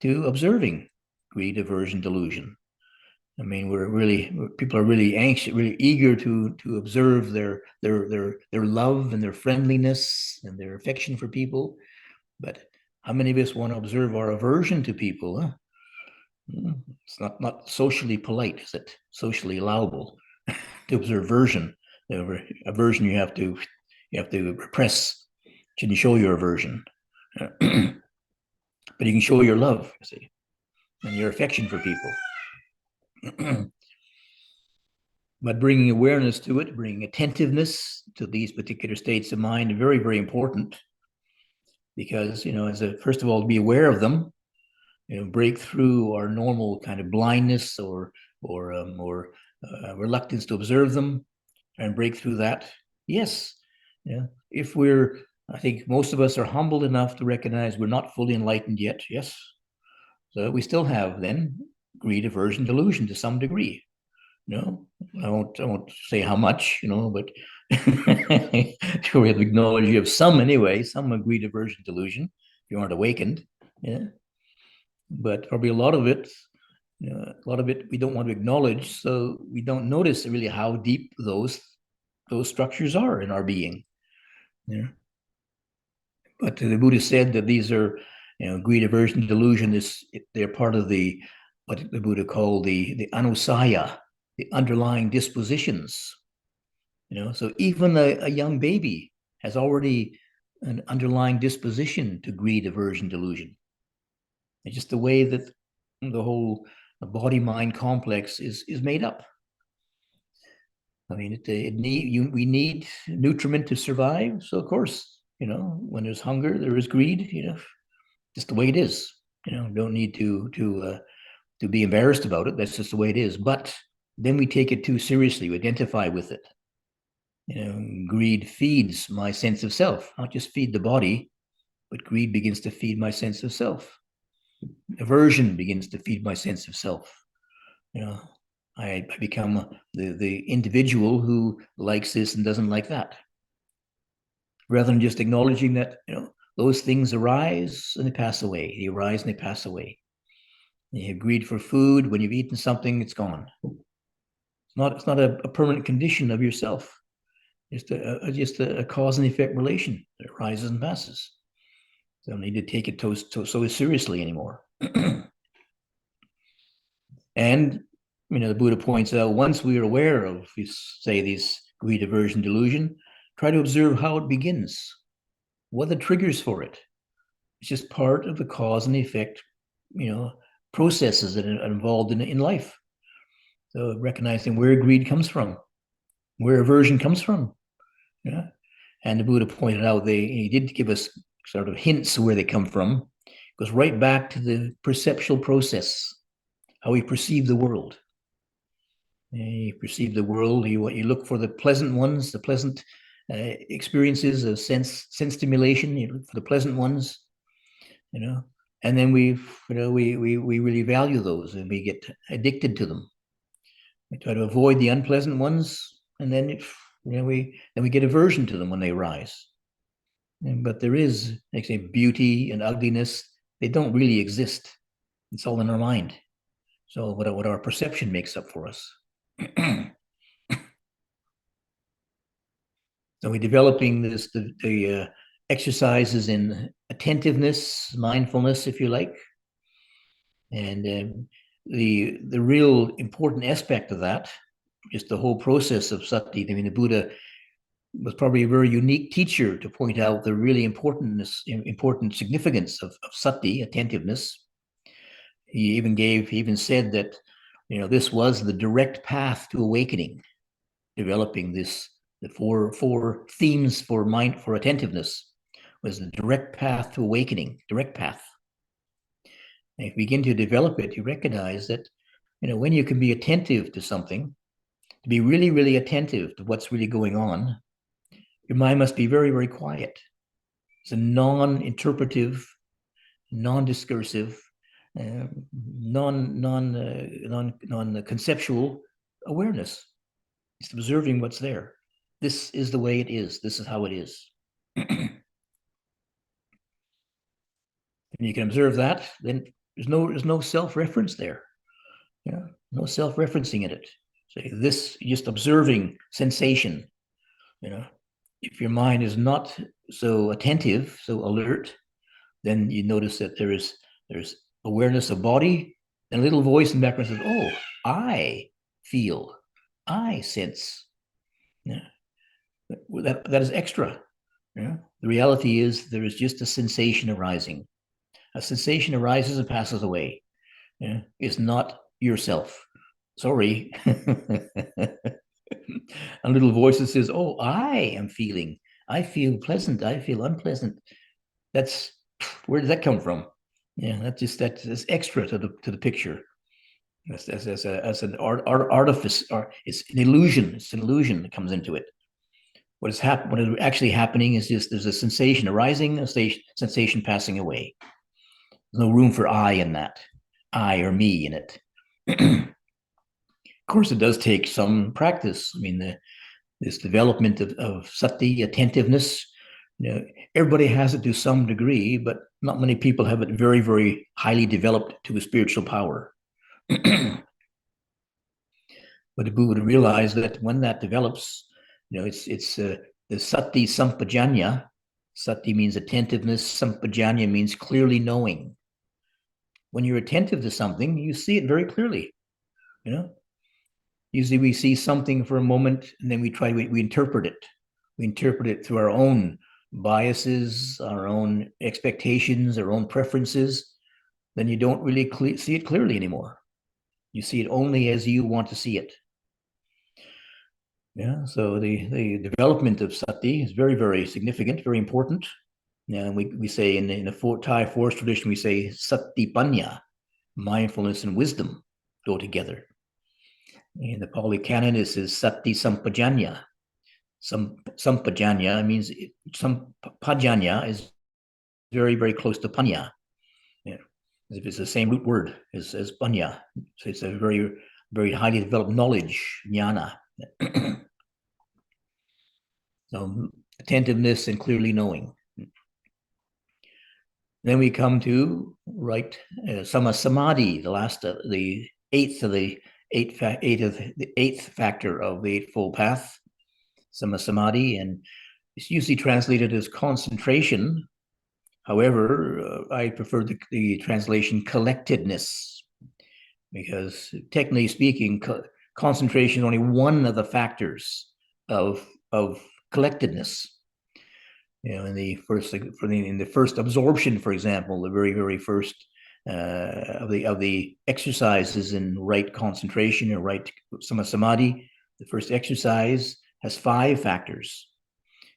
to observing greed, aversion, delusion. I mean, people are really anxious, really eager to observe their love and their friendliness and their affection for people. But how many of us want to observe our aversion to people? Huh? It's not socially polite, is it? Socially allowable to observe aversion. Aversion you have to repress. Shouldn't show your aversion, but you can show your love, you see, and your affection for people. But bringing awareness to it, bringing attentiveness to these particular states of mind, are very, very important. Because first of all, to be aware of them, break through our normal kind of blindness or reluctance to observe them, and break through that. Yes, if I think most of us are humbled enough to recognize we're not fully enlightened yet. Yes, so we still have then greed, aversion, delusion to some degree. I won't say how much, but sure, we have to acknowledge you have some anyway, some greed, aversion, delusion, if you aren't awakened. Yeah. But probably a lot of it we don't want to acknowledge, so we don't notice really how deep those structures are in our being. Yeah. But the Buddha said that these are, greed, aversion, delusion, they're part of what the Buddha called the anusaya, the underlying dispositions. So even a young baby has already an underlying disposition to greed, aversion, delusion. It's just the way that the whole body-mind complex is made up. I mean, we need nutriment to survive. So of course, when there's hunger, there is greed. Just the way it is. Don't need to be embarrassed about it. That's just the way it is. But then we take it too seriously. We identify with it. Greed feeds my sense of self. Not just feed the body, but greed begins to feed my sense of self. Aversion begins to feed my sense of self. I become the individual who likes this and doesn't like that. Rather than just acknowledging that, those things arise and they pass away. They arise and they pass away. You have greed for food. When you've eaten something, it's gone. It's not a permanent condition of yourself. Just a cause and effect relation that arises and passes. So don't need to take it so seriously anymore. And the Buddha points out, once we are aware of, say, these greed, aversion, delusion, try to observe how it begins. What are the triggers for it? It's just part of the cause and effect, processes that are involved in life. So recognizing where greed comes from, where aversion comes from. Yeah. And the Buddha pointed out, he did give us sort of hints of where they come from. It goes right back to the perceptual process, how we perceive the world. You perceive the world, you look for the pleasant ones, the pleasant experiences of sense stimulation, you look for the pleasant ones, and then we really value those and we get addicted to them. We try to avoid the unpleasant ones, and then we get aversion to them when they arise. But there is, like say, beauty and ugliness. They don't really exist. It's all in our mind. So what our perception makes up for us. So we're developing the exercises in attentiveness, mindfulness, if you like, and the real important aspect of that, just the whole process of sati. I mean, the Buddha was probably a very unique teacher to point out the really important significance of sati, attentiveness. He even said that, this was the direct path to awakening, developing the four themes for attentiveness was the direct path to awakening, direct path. And if you begin to develop it, you recognize that, when you can be attentive to something, to be really, really attentive to what's really going on, your mind must be very, very quiet. It's a non-interpretive, non-discursive, non-conceptual awareness. It's observing what's there. This is the way it is. This is how it is. And you can observe that, then there's no self-reference there. No self-referencing in it. So this, just observing sensation. If your mind is not so attentive, so alert, then you notice that there's awareness of body, and a little voice in the background says, "Oh, I feel, I sense." That is extra. The reality is there is just a sensation arising. A sensation arises and passes away. It's not yourself. Sorry. A little voice that says, "Oh, I am feeling. I feel pleasant. I feel unpleasant." Where did that come from? That's extra to the picture. As an artifice, or it's an illusion. It's an illusion that comes into it. What is actually happening is just there's a sensation arising, a sensation passing away. There's no room for I in that, I or me in it. Of course, it does take some practice. I mean, this development of sati, attentiveness, everybody has it to some degree, but not many people have it very, very highly developed to a spiritual power. But the Buddha realized that when that develops, it's the sati sampajanya. Sati means attentiveness. Sampajanya means clearly knowing. When you're attentive to something, you see it very clearly. Usually we see something for a moment, and then we interpret it. We interpret it through our own biases, our own expectations, our own preferences. Then you don't really see it clearly anymore. You see it only as you want to see it. So the development of sati is very, very significant, very important. And we say in the Thai forest tradition, we say sati panya, mindfulness and wisdom go together. In the Pali Canon, it says sati sampajanya. Sampajanya means sampajanya is very, very close to panya. It's the same root word as panya. So it's a very, very highly developed knowledge, jnana. So attentiveness and clearly knowing. Then we come to sama samadhi, the eighth factor of the Eightfold Path, sama samadhi, and it's usually translated as concentration. However, I prefer the translation collectedness, because technically speaking, concentration is only one of the factors of collectedness. In the first absorption, for example, the very, very first of the exercises in right concentration or right samadhi, the first exercise has 5 factors.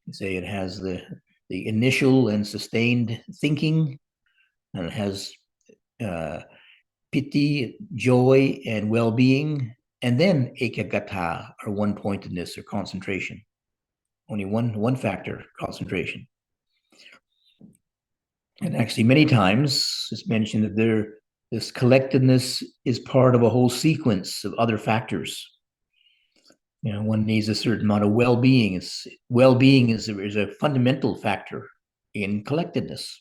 You say it has the initial and sustained thinking, and it has piti, joy and well-being, and then ekagata, or one-pointedness or concentration. Only one factor, concentration. And actually, many times it's mentioned that this collectedness is part of a whole sequence of other factors. One needs a certain amount of well-being. Well-being is a fundamental factor in collectedness.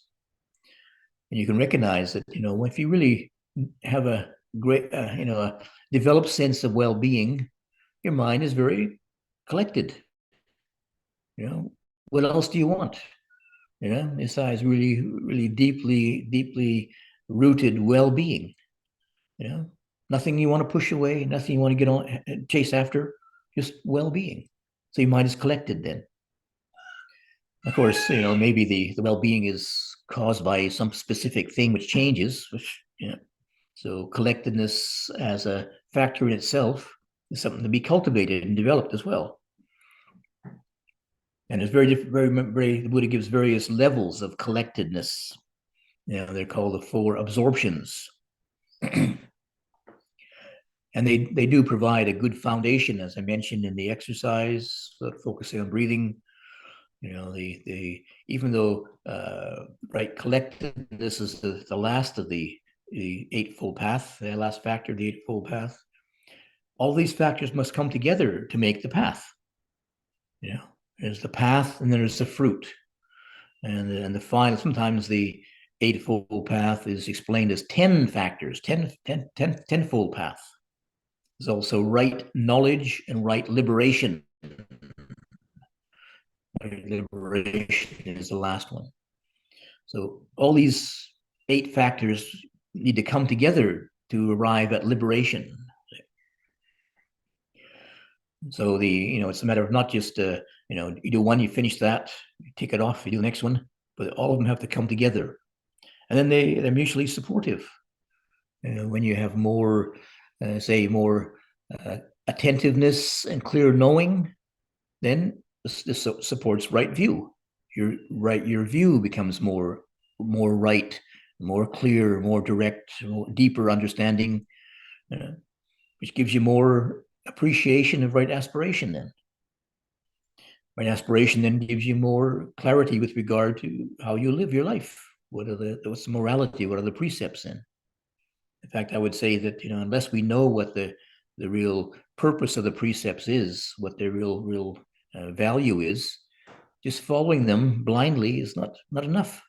And you can recognize that, if you really have a great, a developed sense of well-being, your mind is very collected. What else do you want? Besides really, really deeply rooted well-being. Nothing you want to push away, nothing you want to get on, chase after, just well-being. So your mind is collected then. Of course, maybe the well-being is caused by some specific thing which changes, so collectedness as a factor in itself is something to be cultivated and developed as well. And it's very different, the Buddha gives various levels of collectedness. They're called the 4 absorptions. And they do provide a good foundation, as I mentioned in the exercise, focusing on breathing. Even though collectedness is the last of the Eightfold Path, the last factor, the Eightfold Path. All these factors must come together to make the path. There's the path, and then there's the fruit, and the final. Sometimes the Eightfold Path is explained as 10 factors, 10-fold path. There's also right knowledge and right liberation. Liberation is the last one. So all these 8 factors need to come together to arrive at liberation. So it's a matter of not just you do one, you finish that, you take it off, you do the next one, but all of them have to come together, and then they're mutually supportive. When you have more, more attentiveness and clear knowing, then this supports right view. Your view becomes more right, more clear, more direct, deeper understanding, which gives you more appreciation of right aspiration. Then right aspiration then gives you more clarity with regard to how you live your life. What's the morality? What are the precepts then? In fact, I would say that unless we know what the real purpose of the precepts is, what their real value is, just following them blindly is not enough.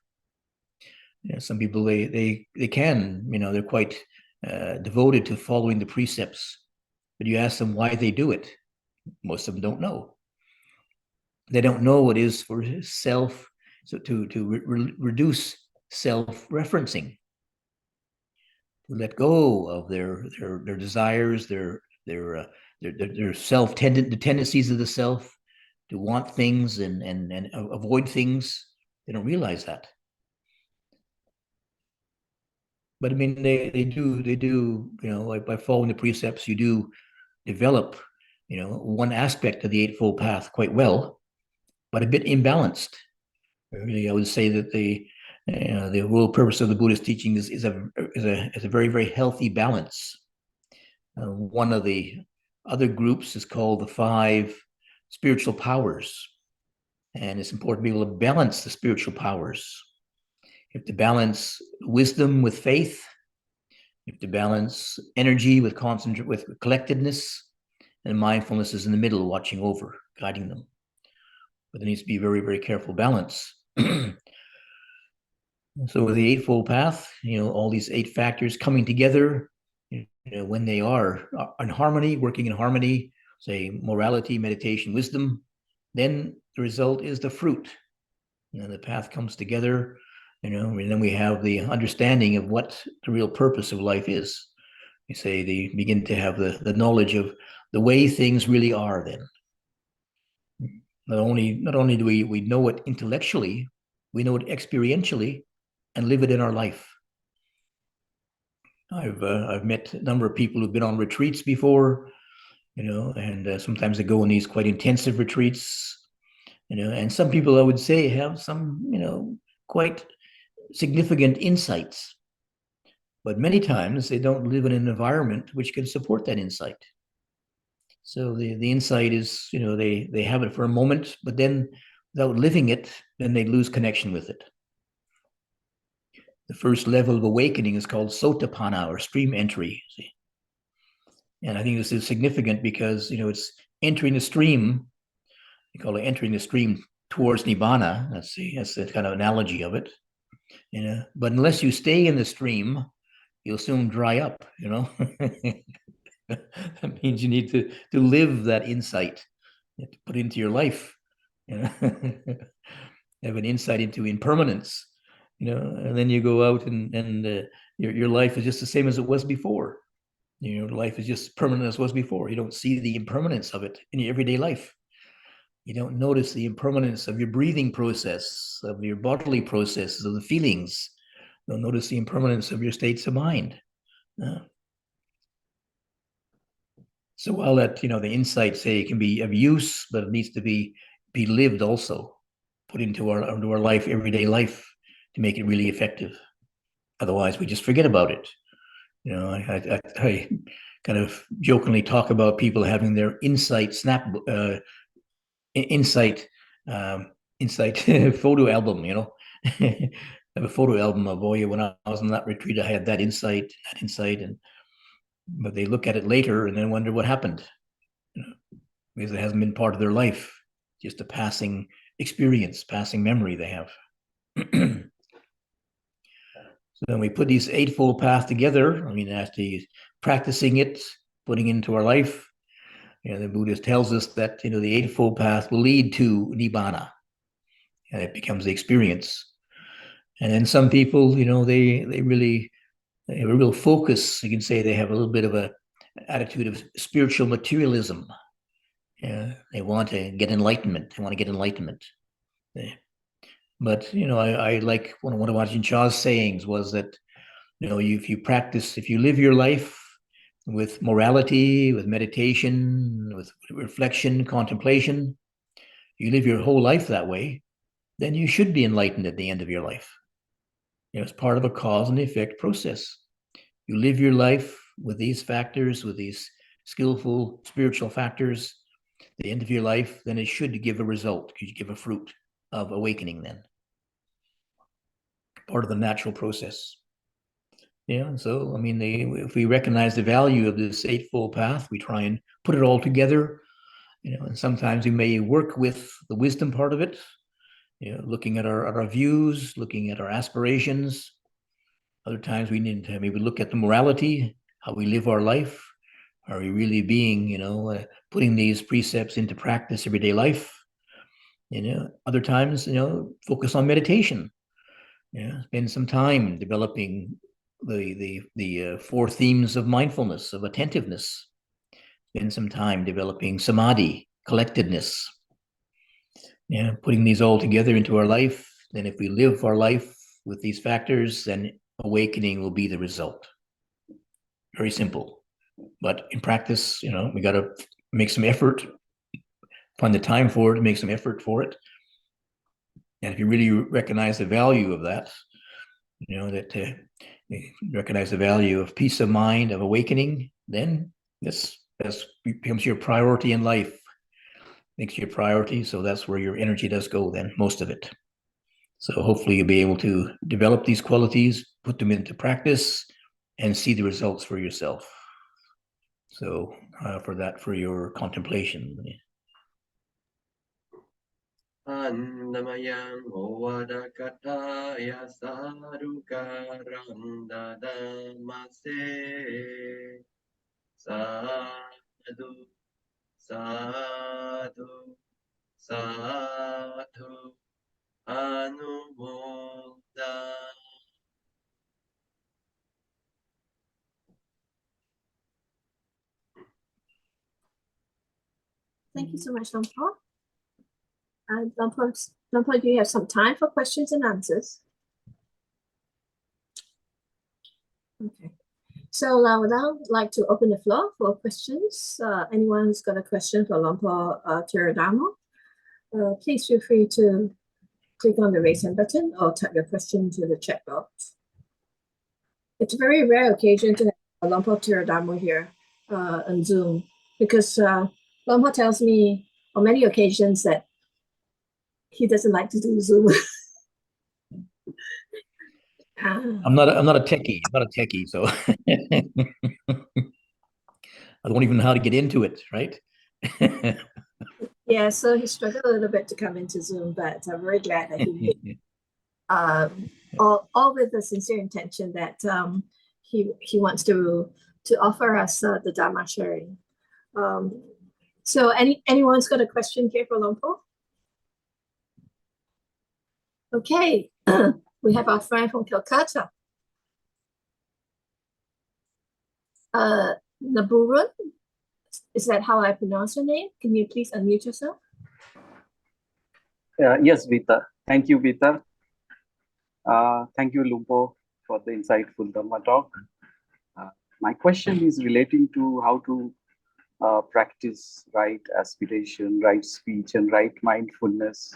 Some people they can, they're quite devoted to following the precepts, but you ask them why they do it, most of them don't know. They don't know what is for self, so to reduce self-referencing, to let go of their desires, their the tendencies of the self, to want things and avoid things. They don't realize that. But I mean, they do, by following the precepts, you do develop, one aspect of the Eightfold Path quite well, but a bit imbalanced. Really, I would say that the real purpose of the Buddhist teaching is a very, very healthy balance. One of the other groups is called the 5 spiritual powers, and it's important to be able to balance the spiritual powers. You have to balance wisdom with faith. You have to balance energy with collectedness, and mindfulness is in the middle, watching over, guiding them. But there needs to be very, very careful balance. So with the Eightfold Path, all these 8 factors coming together, when they are in harmony, working in harmony, say morality, meditation, wisdom, then the result is the fruit. The path comes together, and then we have the understanding of what the real purpose of life is. You say they begin to have the knowledge of the way things really are. Then not only do we know it intellectually, we know it experientially and live it in our life. I've met a number of people who've been on retreats before, and sometimes they go on these quite intensive retreats, and some people, I would say, have some, quite significant insights, but many times they don't live in an environment which can support that insight. So the insight is, they have it for a moment, but then without living it, then they lose connection with it. The first level of awakening is called sotapanna, or stream entry. See? And I think this is significant because, it's entering the stream. You call it entering the stream towards Nibbana. That's the kind of analogy of it. But unless you stay in the stream, you'll soon dry up. That means you need to live that insight, you have to put into your life. Have an insight into impermanence. And then you go out and your life is just the same as it was before. Life is just permanent as it was before. You don't see the impermanence of it in your everyday life. You don't notice the impermanence of your breathing process, of your bodily processes, of the feelings. You don't notice the impermanence of your states of mind. So while that, the insight, say, can be of use, but it needs to be lived also, put into our life, everyday life, to make it really effective. Otherwise, we just forget about it. I kind of jokingly talk about people having their insight photo album. I have a photo album of, when I was on that retreat, I had that insight, but they look at it later and then wonder what happened, because it hasn't been part of their life, just a passing experience, passing memory they have. So then we put these Eightfold Path together. After practicing it, putting it into our life, the Buddha tells us that the Eightfold Path will lead to Nibbana, and it becomes the experience. And then some people, they really have a real focus. You can say they have a little bit of a attitude of spiritual materialism. They want to get enlightenment. But I like one of Ajahn Chah's sayings was that if you live your life with morality, with meditation, with reflection, contemplation, you live your whole life that way, then you should be enlightened at the end of your life. It's part of a cause and effect process. You live your life with these factors, with these skillful spiritual factors, at the end of your life, then it should give a result. You give a fruit of awakening then. Part of the natural process. So, if we recognize the value of this Eightfold Path, we try and put it all together, and sometimes we may work with the wisdom part of it, looking at our views, looking at our aspirations. Other times we need to maybe look at the morality, how we live our life. Are we really being, putting these precepts into practice, everyday life? Other times, focus on meditation. Spend some time developing the four themes of mindfulness, of attentiveness. Spend some time developing samadhi, collectedness. Putting these all together into our life. Then if we live our life with these factors, then awakening will be the result. Very simple. But in practice, we got to make some effort, find the time for it, make some effort for it. And if you really recognize the value of that, recognize the value of peace of mind, of awakening, then this becomes your priority in life. Makes your priority, so that's where your energy does go then, most of it. So hopefully you'll be able to develop these qualities, put them into practice, and see the results for yourself. So for your contemplation. Annamayang ovadakataya sadukaram dadamase sadhu sadhu sadhu anumoda. Thank you so much, Lampho. And Lampho, do you have some time for questions and answers? Okay. So I would now like to open the floor for questions. Anyone who's got a question for Lampho Tiradhammo, please feel free to click on the raise hand button or type your question into the chat box. It's a very rare occasion to have Lampho Tiradhammo here on Zoom, because Lampho tells me on many occasions that he doesn't like to do Zoom. I'm not a techie. So I don't even know how to get into it, right? Yeah, so he struggled a little bit to come into Zoom, but I'm very glad that he all with the sincere intention that he wants to offer us the Dharma sharing. So anyone's got a question here for Lompo? Okay, we have our friend from Calcutta. Naburun, is that how I pronounce your name? Can you please unmute yourself? Yes, Vita. Thank you, Vita. Thank you, Lumpo, for the insightful Dhamma talk. My question is relating to how to practice right aspiration, right speech, and right mindfulness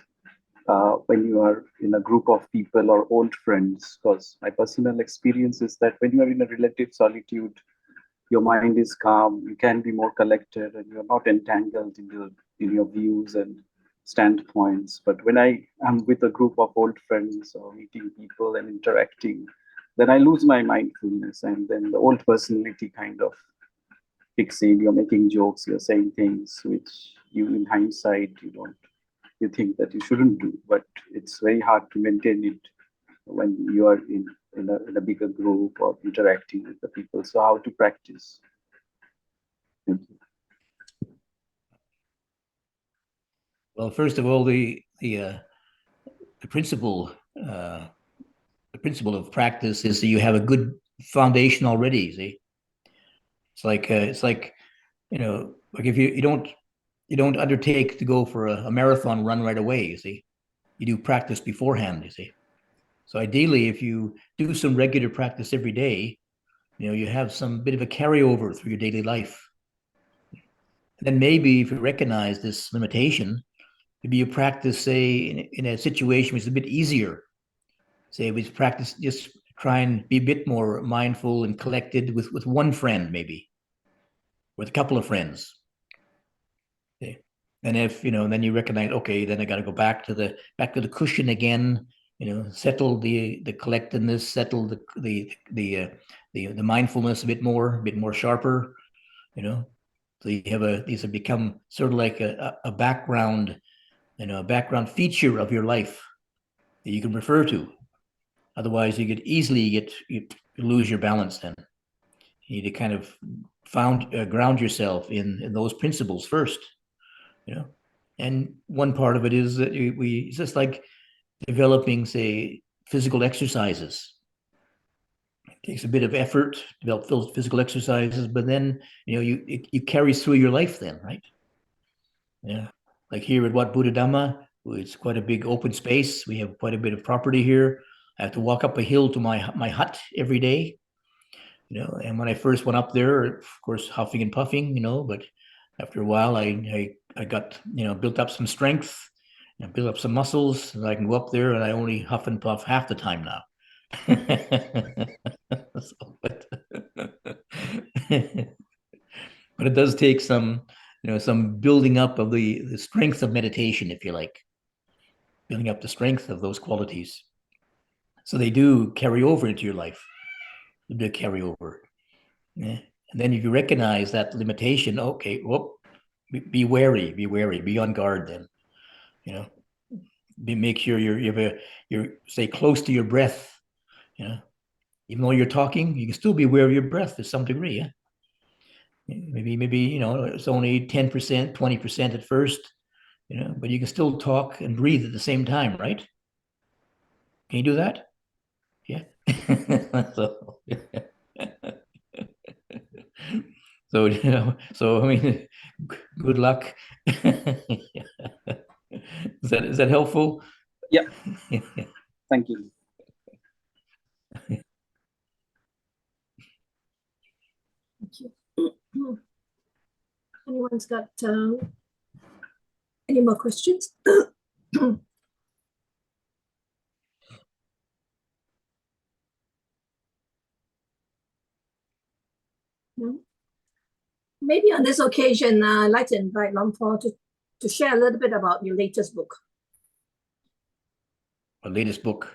when you are in a group of people or old friends. Because my personal experience is that when you are in a relative solitude, your mind is calm, you can be more collected, and you're not entangled in your views and standpoints. But when I am with a group of old friends or meeting people and interacting, then I lose my mindfulness, and then the old personality kind of kicks in. You're making jokes, you're saying things which you, in hindsight, you think that you shouldn't do, but it's very hard to maintain it when you are in a bigger group or interacting with the people. So how to practice? Thank you. Well, first of all, the principle of practice is that you have a good foundation already. See, it's like like if you don't undertake to go for a marathon run right away. You see, you do practice beforehand. You see, so ideally, if you do some regular practice every day, you have some bit of a carryover through your daily life. And then maybe if you recognize this limitation, maybe you practice, say, in a situation which is a bit easier. Say we practice, just try and be a bit more mindful and collected with one friend, maybe, with a couple of friends. Okay. And if then you recognize, okay, then I got to go back to the cushion again. Settle the collectedness, settle the mindfulness a bit more sharper. So these have become sort of like a background, a background feature of your life that you can refer to. Otherwise, you could easily you lose your balance. Then you need to kind of ground yourself in those principles first. And one part of it is that it's just like developing, say, physical exercises. It takes a bit of effort to develop those physical exercises, but then it carries through your life then, right? Yeah. Like here at BuddhaDhammo, it's quite a big open space. We have quite a bit of property here. I have to walk up a hill to my hut every day. And when I first went up there, of course, huffing and puffing, but after a while, I got, built up some strength and built up some muscles, and I can go up there and I only huff and puff half the time now. but it does take some building up of the strength of meditation, if you like, building up the strength of those qualities. So they do carry over into your life. They do carry over. Yeah. And then if you recognize that limitation, okay, whoop, be wary, be on guard then. Make sure you're stay close to your breath. Even though you're talking, you can still be aware of your breath to some degree. Yeah. Maybe it's only 10%, 20% at first, but you can still talk and breathe at the same time, right? Can you do that? Yeah. So I mean, good luck. Is that helpful? Yeah. Thank you. Thank you. Anyone's got any more questions? No? Maybe on this occasion, I'd like to invite Lompo to share a little bit about your latest book. Our latest book.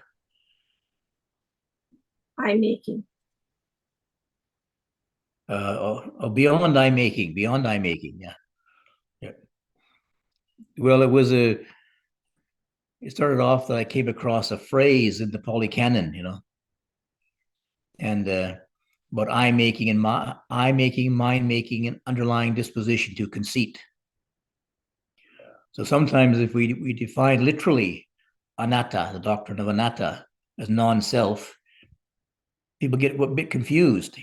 I'm making. Beyond I making. Yeah. Well, it started off that I came across a phrase in the Pali Canon, and about eye making and mind making, and underlying disposition to conceit. So sometimes if we define literally anatta, the doctrine of anatta, as non-self, people get a bit confused,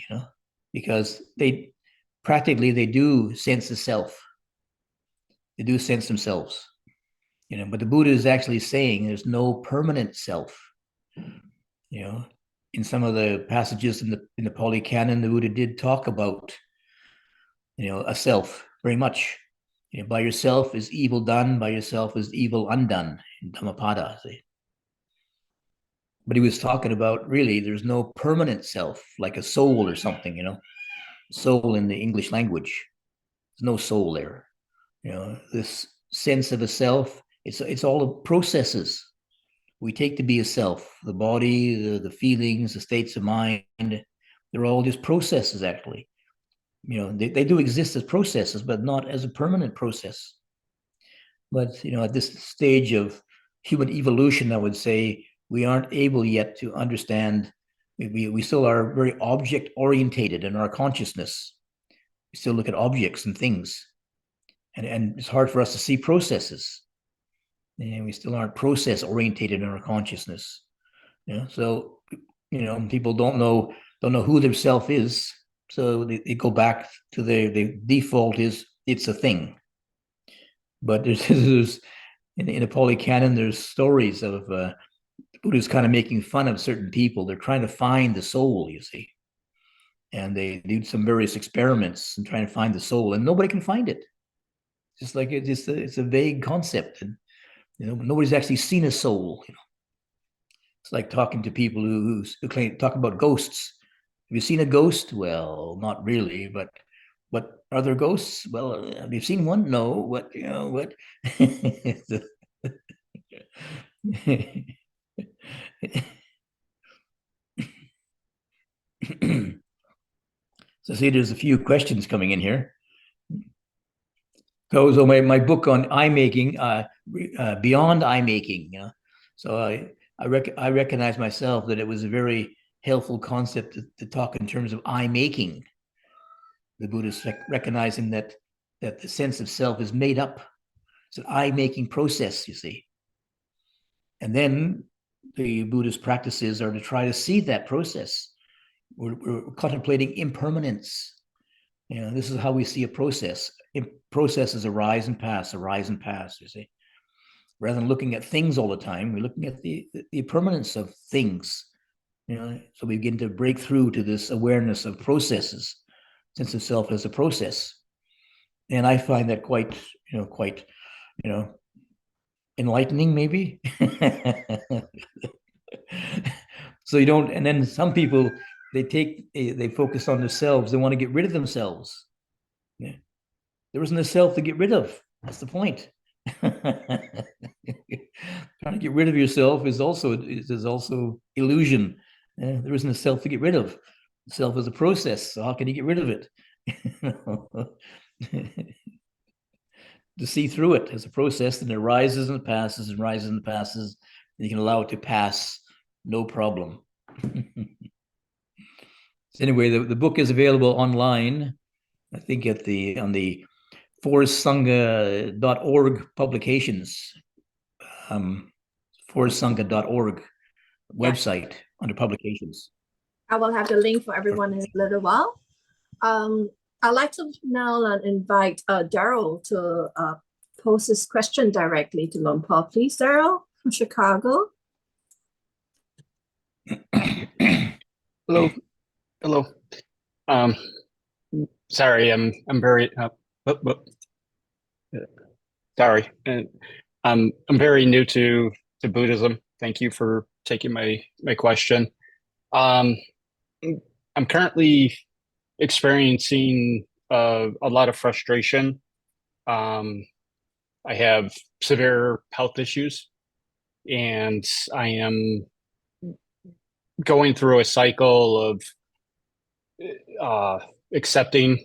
because they do sense the self. They do sense themselves, but the Buddha is actually saying there's no permanent self. In some of the passages in the Pali Canon, the Buddha did talk about, a self very much. By yourself is evil done, by yourself is evil undone in Dhammapada. See? But he was talking about really there's no permanent self, like a soul or something, soul in the English language. There's no soul there. This sense of a self, it's all processes we take to be a self. The body, the feelings, the states of mind, they're all just processes, actually. They do exist as processes, but not as a permanent process. But, at this stage of human evolution, I would say, we aren't able yet to understand. We still are very object orientated in our consciousness. We still look at objects and things. And it's hard for us to see processes. And we still aren't process orientated in our consciousness. So, people don't know who their self is. So they go back to the default is it's a thing. But there's in the Pali Canon, there's stories of Buddha's kind of making fun of certain people. They're trying to find the soul, you see. And they do some various experiments and trying to find the soul, and nobody can find it. Just like it's a vague concept, and nobody's actually seen a soul. It's like talking to people who talk about ghosts. Have you seen a ghost? Well, not really, but are there ghosts? Well, have you seen one? No. What? What? So see, there's a few questions coming in here. So my book on eye making, beyond eye making, So I recognize myself that it was a very helpful concept to talk in terms of eye making. The Buddhists recognizing that the sense of self is made up. It's an eye making process, you see. And then the Buddhist practices are to try to see that process. We're contemplating impermanence. This is how we see a process. Processes arise and pass, you see. Rather than looking at things all the time, we're looking at the impermanence of things. So we begin to break through to this awareness of processes, sense of self as a process. And I find that quite enlightening, maybe. So you don't, and then some people, they focus on themselves. They want to get rid of themselves. Yeah. There isn't a self to get rid of. That's the point. Trying to get rid of yourself is also illusion. There isn't a self to get rid of. Self is a process. So how can you get rid of it? To see through it as a process, and it rises and passes and rises and passes, and you can allow it to pass, no problem. Anyway, the book is available online, I think on the forestsangha.org publications, forestsangha.org website under publications. I will have the link for everyone in a little while. I'd like to now invite Daryl to pose his question directly to Luang Por. Please, Daryl from Chicago. Hello. Sorry, I'm very sorry. I'm very new to Buddhism. Thank you for taking my question. I'm currently experiencing a lot of frustration. I have severe health issues, and I am going through a cycle of accepting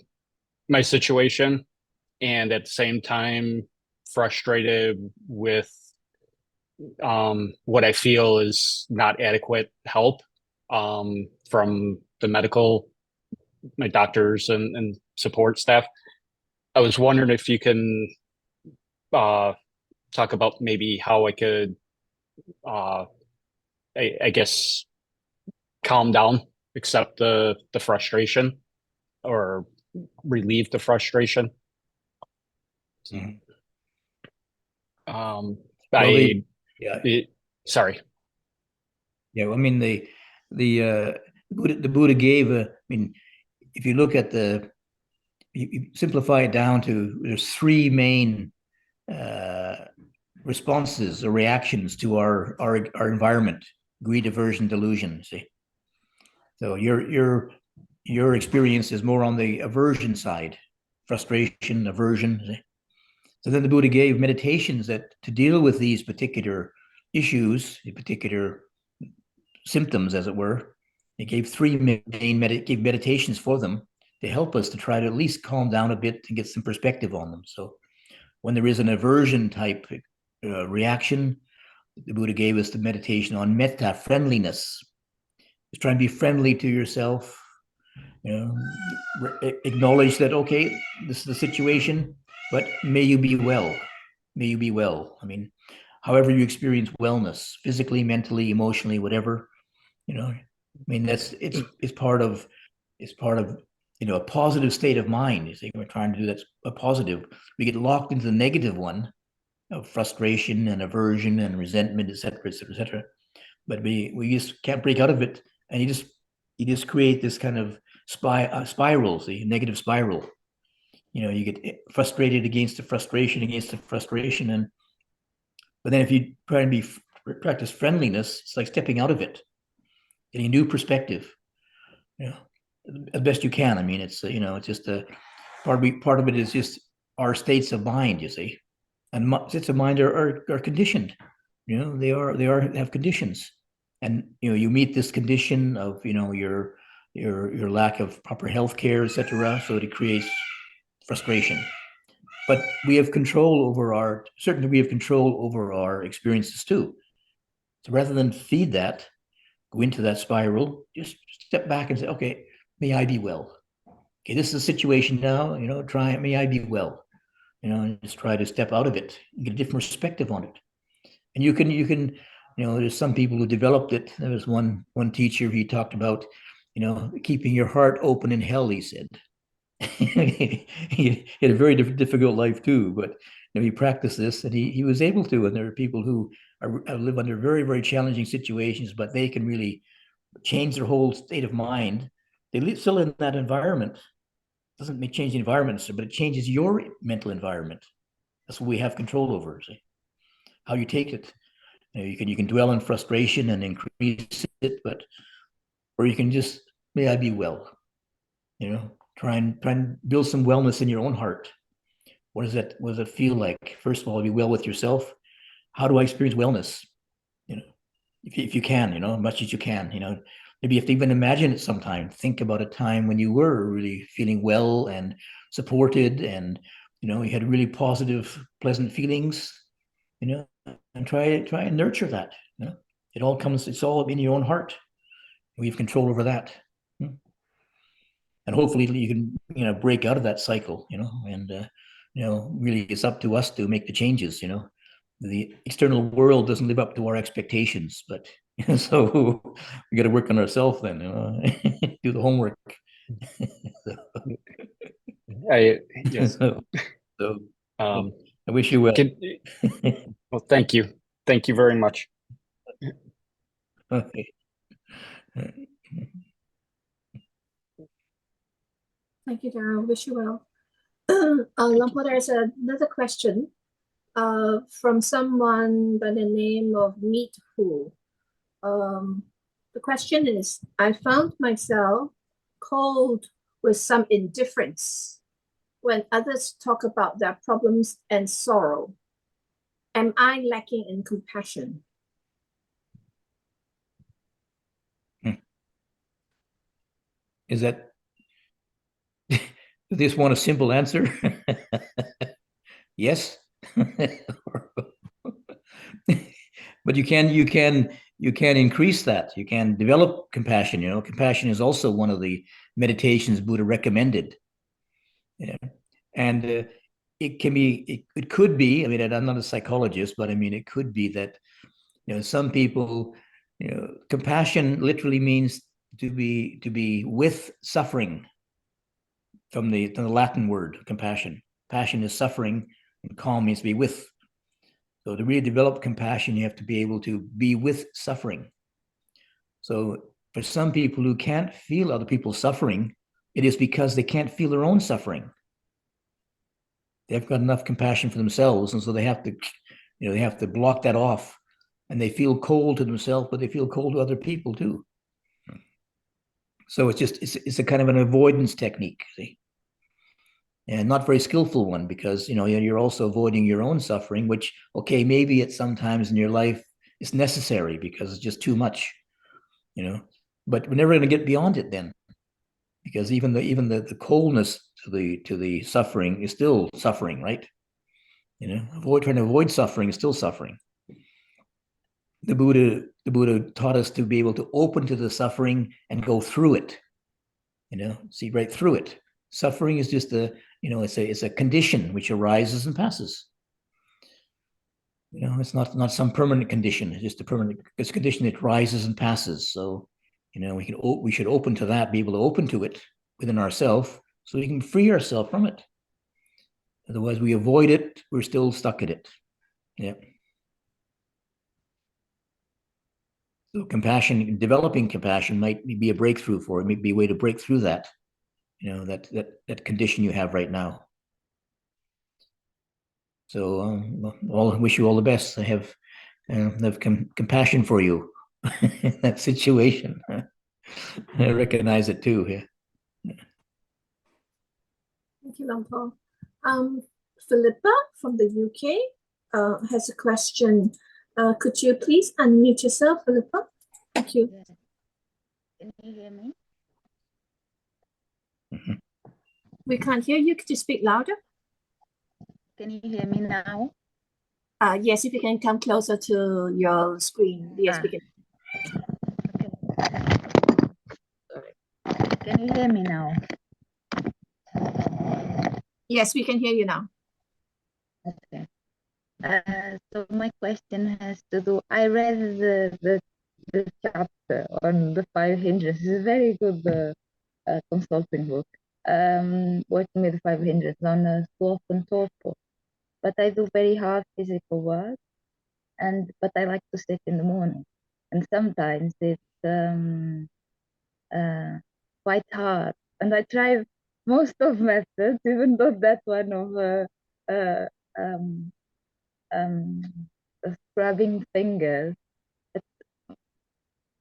my situation, and at the same time frustrated with what I feel is not adequate help from the my doctors and support staff. I was wondering if you can talk about maybe how I could, I guess, calm down, accept the frustration, or relieve the frustration. Mhm. Um, Well, I yeah, sorry. yeah. I mean, the Buddha gave. I mean, if you look at you simplify it down to there's three main responses or reactions to our environment: greed, aversion, delusion. See, so your experience is more on the aversion side, frustration, aversion. See? So then the Buddha gave meditations that to deal with these particular issues, the particular symptoms, as it were. He gave three main gave meditations for them to help us to try to at least calm down a bit and get some perspective on them. So when there is an aversion type reaction, the Buddha gave us the meditation on metta, friendliness. Just try and be friendly to yourself. You know, acknowledge that, okay, this is the situation, but may you be well. May you be well. I mean, however you experience wellness, physically, mentally, emotionally, whatever, you know, I mean, it's part of a positive state of mind. You see, we're trying to do that's a positive. We get locked into the negative one of frustration and aversion and resentment, etc., etc., etc. But we just can't break out of it, and you just create this kind of spiral, see, negative spiral. You know, you get frustrated against the frustration, and but then if you try and practice friendliness, it's like stepping out of it, getting a new perspective. You know, as best you can. I mean, it's it's just a part of it is just our states of mind. You see, and states of mind are conditioned. You know, they have conditions, and you meet this condition of your lack of proper health care, etc. So it creates frustration. But we have control over certainly we have control over our experiences too. So rather than feed that, go into that spiral, just step back and say, okay, may I be well. Okay, this is a situation now, try it, may I be well. And just try to step out of it and get a different perspective on it. And you can, there's some people who developed it. There was one teacher, he talked about, keeping your heart open in hell, he said. He had a very difficult life too, but he practiced this and he was able to. And there are people who live under very, very challenging situations, but they can really change their whole state of mind. They live still in that environment. It doesn't change the environment, but it changes your mental environment. That's what we have control over. See? How you take it. You can dwell in frustration and increase it, or you can just, may I be well. Try and build some wellness in your own heart. What does it feel like? First of all, be well with yourself. How do I experience wellness? If you can, as much as you can, maybe you have to even imagine it sometime. Think about a time when you were really feeling well and supported, and you had really positive, pleasant feelings, and try and nurture that. It's all in your own heart. We have control over that. And hopefully you can break out of that cycle, and really it's up to us to make the changes. The external world doesn't live up to our expectations, but so we got to work on ourselves then, do the homework. Yes. So I wish you well. Well, thank you very much. Okay. Thank you, Daryl. Wish you well. Lampo, there's another question from someone by the name of Meet Who. The question is, I found myself cold with some indifference when others talk about their problems and sorrow. Am I lacking in compassion? Is that, do this want a simple answer? Yes. But you can increase that. You can develop compassion. Compassion is also one of the meditations Buddha recommended. And it could be, I mean, I'm not a psychologist, but I mean, it could be that, some people, compassion literally means to be with suffering, from the Latin word compassion. Passion is suffering, and calm means to be with. So to really develop compassion, you have to be able to be with suffering. So for some people who can't feel other people suffering, it is because they can't feel their own suffering. They've got enough compassion for themselves, and so they have to block that off, and they feel cold to themselves, but they feel cold to other people too. So it's a kind of an avoidance technique, see? And not very skillful one, because you're also avoiding your own suffering, which, okay, maybe at some times in your life it's necessary because it's just too much, but we're never going to get beyond it then, because even the coldness to the suffering is still suffering, right? Trying to avoid suffering is still suffering. The Buddha taught us to be able to open to the suffering and go through it, see right through it. Suffering is just it's a condition which arises and passes. It's not some permanent condition. It's just it's a condition that rises and passes. So, we should open to that, be able to open to it within ourselves, so we can free ourselves from it. Otherwise, we avoid it. We're still stuck in it. Yeah. So developing compassion might be a breakthrough for it. Might be a way to break through that, that condition you have right now. So, wish you all the best. I have compassion for you in that situation. I recognize it too. Yeah. Thank you, Lumpur. Philippa from the UK has a question. Could you please unmute yourself, Philippa? Thank you. Yes. Can you hear me? We can't hear you. Could you speak louder? Can you hear me now? Yes, if you can come closer to your screen. Yes, we can. Okay. Sorry. Can you hear me now? Yes, we can hear you now. Okay. So my question has to do. I read the chapter on the 5 hindrances. It's a very good consulting book. Working with the 5 hindrances on sloth and torpor. But I do very hard physical work, but I like to sit in the morning, and sometimes it's quite hard. And I try most of methods, even though that one of scrubbing fingers.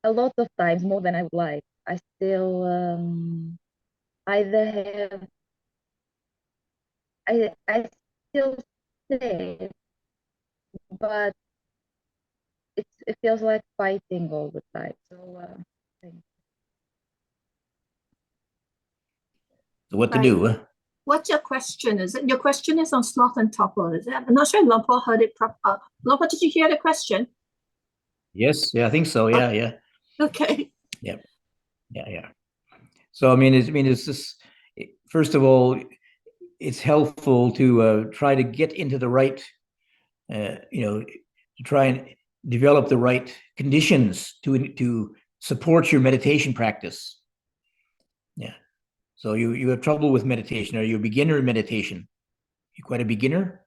A lot of times, more than I would like, I still either have I still sit, but it feels like fighting all the time. So What to do? Huh? What's your question? Is it your question is on sloth and torpor? Is it? I'm not sure Lumpur heard it proper. Lumpur, did you hear the question? Yes, yeah, I think so. Yeah, yeah. Okay. Yeah. So I mean, it's just, first of all, it's helpful to try to get into the right, to try and develop the right conditions to support your meditation practice. Yeah. So you have trouble with meditation. Are you a beginner in meditation? You quite a beginner?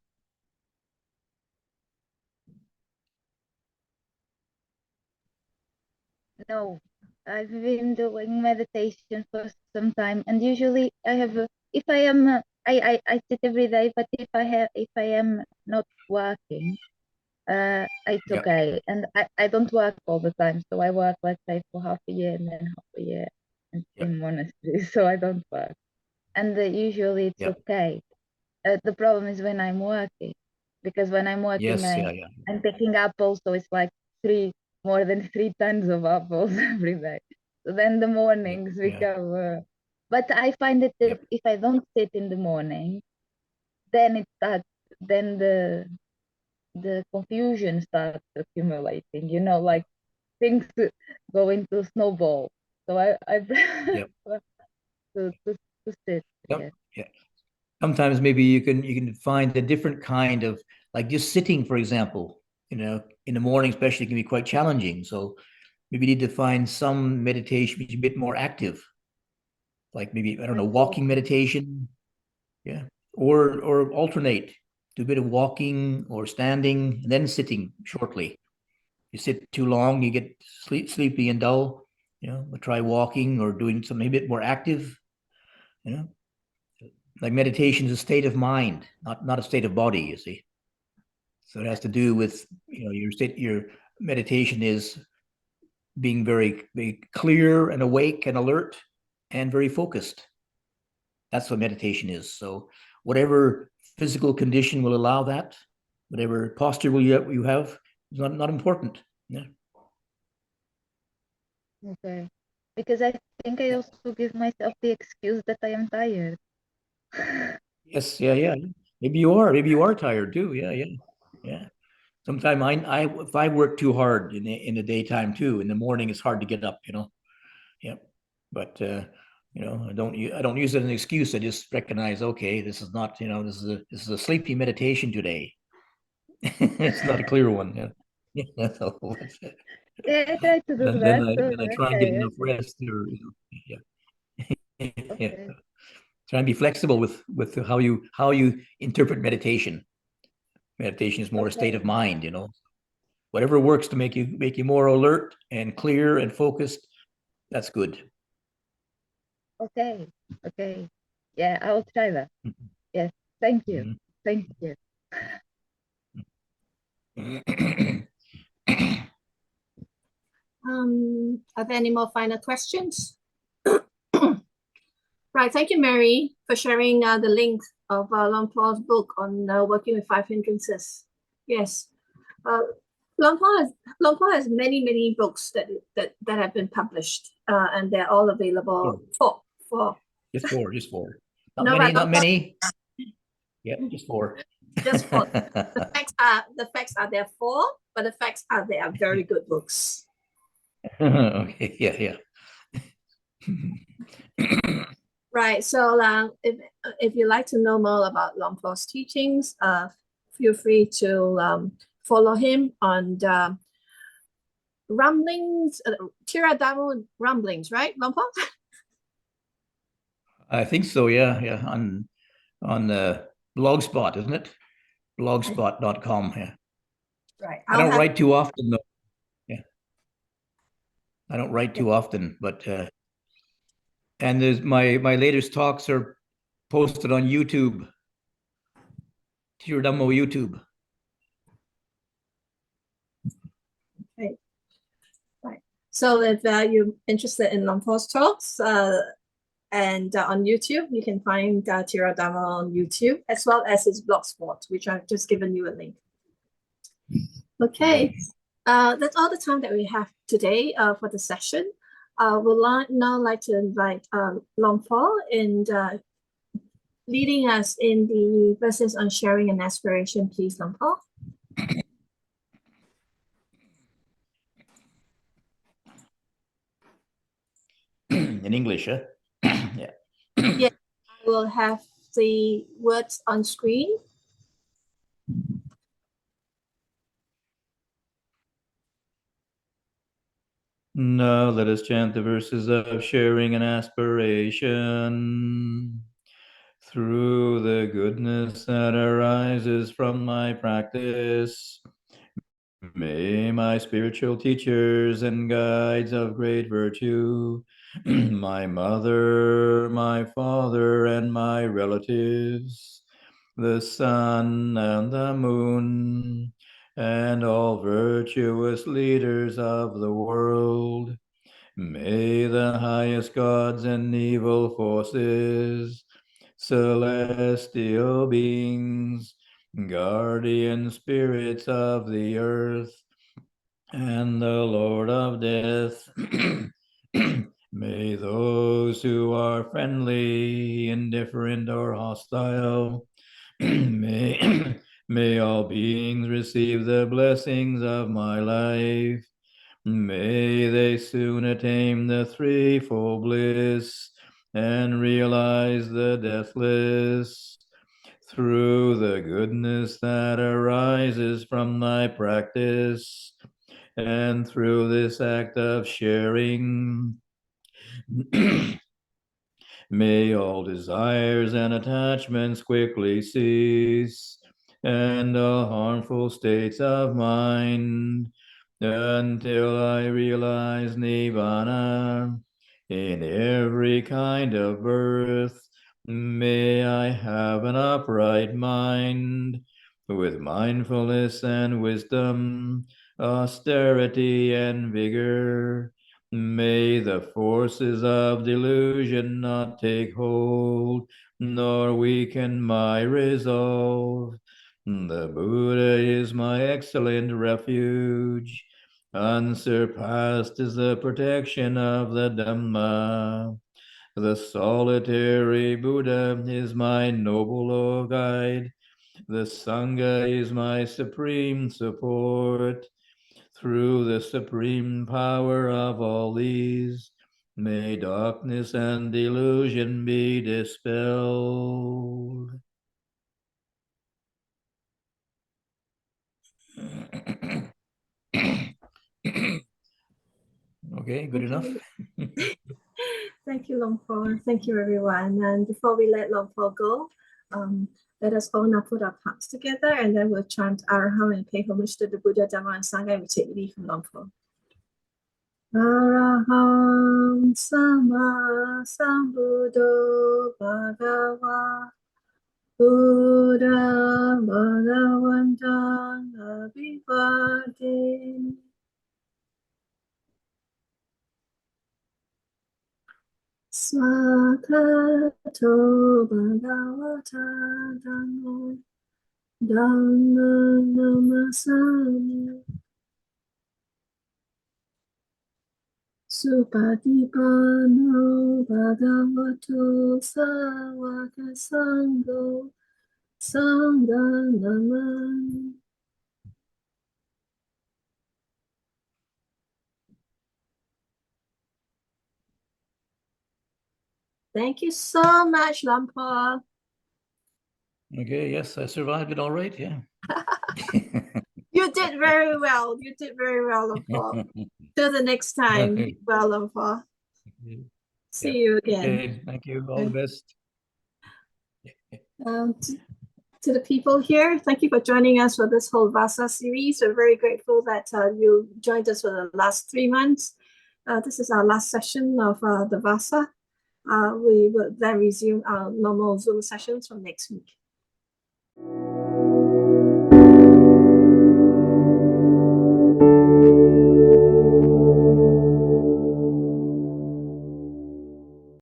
no, I've been doing meditation for some time, and usually I have. If I am, I sit every day. But if I am not working, it's Yeah. okay. And I don't work all the time, so I work, let's say, for half a year and then half a year in monastery. So I don't work, and usually it's okay. The problem is when I'm working, because when I'm working, Yes, I'm picking apples, so it's like more than 3 tons of apples every day. So then the mornings become. But I find that if I don't sit in the morning, then it starts then the confusion starts accumulating, you know, like things go into snowball. So I Yep. to sit. Yep. Yes. Yeah. Sometimes maybe you can find a different kind of, like just sitting, for example, you know, in the morning especially can be quite challenging. So maybe you need to find some meditation which is a bit more active, like maybe, I don't know, walking meditation. Yeah. Or alternate, do a bit of walking or standing and then sitting shortly. You sit too long, you get sleepy and dull, you know, but try walking or doing something a bit more active, you know. Like meditation is a state of mind, not a state of body, you see. So it has to do with, you know, your meditation is being very, very clear and awake and alert and very focused. That's what meditation is. So whatever physical condition will allow that, whatever posture you have, is not important. Yeah. Okay. Because I think I also give myself the excuse that I am tired. Yes. Yeah. Maybe you are tired too. Yeah. Sometimes if I work too hard in the daytime too, in the morning it's hard to get up, you know. Yeah. But you know, I don't use it as an excuse. I just recognize, okay, this is not, you know, this is a sleepy meditation today. It's not a clear one. Yeah. Yeah, so that's it. Yeah, I try to do Then that. I So then I try and get okay, enough rest, or you know, yeah. Yeah. okay, Try and be flexible with how you interpret meditation. Meditation is more a state okay, of mind, you know. Whatever works to make you more alert and clear and focused, that's good. okay, okay. Yeah, I will try that. Mhm. Yes, thank you. Mhm. Thank you. Are there any more final questions? Right, thank you, Mary, for sharing the link of Luang Por's book on working with five hindrances. Yes, Luang Por has many books that have been published, and they're all available for Just four. Not no, many, but not many. Yeah, just four. just for the facts are there four, but the facts are they are very good books. Okay, yeah. Right. So if you'd like to know more about Luang Por's teachings, feel free to follow him on Rumblings, Tiradhammo Rumblings, right, Luang Por? I think so, yeah. On the Blogspot, isn't it? Blogspot.com, yeah. Right. I don't write too often though. Yeah. I don't write too often, but and there's my latest talks are posted on YouTube. Tiradhammo YouTube. Okay. Right. So if you're interested in Luang Por's talks, and on YouTube, you can find Tiradhammo on YouTube, as well as his blogspot, which I've just given you a link. Okay, that's all the time that we have today for the session. We'd now like to invite Luang Por in leading us in the verses on sharing and aspiration. Please, Luang Por. In English, huh? Yeah. Yeah, I will have the words on screen. Now let us chant the verses of sharing and aspiration. Through the goodness that arises from my practice, may my spiritual teachers and guides of great virtue, my mother, my father, and my relatives, the sun and the moon, and all virtuous leaders of the world, may the highest gods and evil forces, celestial beings, guardian spirits of the earth, and the Lord of death, may those who are friendly, indifferent, or hostile, may May all beings receive the blessings of my life. May they soon attain the threefold bliss and realize the deathless. Through the goodness that arises from my practice, and through this act of sharing, may all desires and attachments quickly cease, and all harmful states of mind, until I realize Nibbana in every kind of birth. May I have an upright mind, with mindfulness and wisdom, austerity and vigor. May the forces of delusion not take hold, nor weaken my resolve. The Buddha is my excellent refuge. Unsurpassed is the protection of the Dhamma. The solitary Buddha is my noble guide. The Sangha is my supreme support. Through the supreme power of all these, may darkness and delusion be dispelled. Okay, good enough. Thank you, Long Po. Thank you, everyone. And before we let Long Po go, let us all now put our palms together, and then we'll chant Araham and pay homage to the Buddha, Dhamma, and Sangha, and we take leave from Long Po. Araham Sama Sambuddho Bhagava Buddha Bhagavantan Abhivadin. Swakato Bhagavata Dhammo Dhamma Namasami Supatipano Bhagavato Sawaka Sangho Sangha Namami. Thank you so much, Long Po. Okay, yes, I survived it all right, yeah. You did very well. You did very well, Long Po. Till the next time. Okay. Well, Long Po. See Yeah. you again. Okay, thank you. All the best. To the people here, thank you for joining us for this whole Vassa series. We're very grateful that you joined us for the last 3 months. This is our last session of the Vassa. We will then resume our normal Zoom sessions from next week.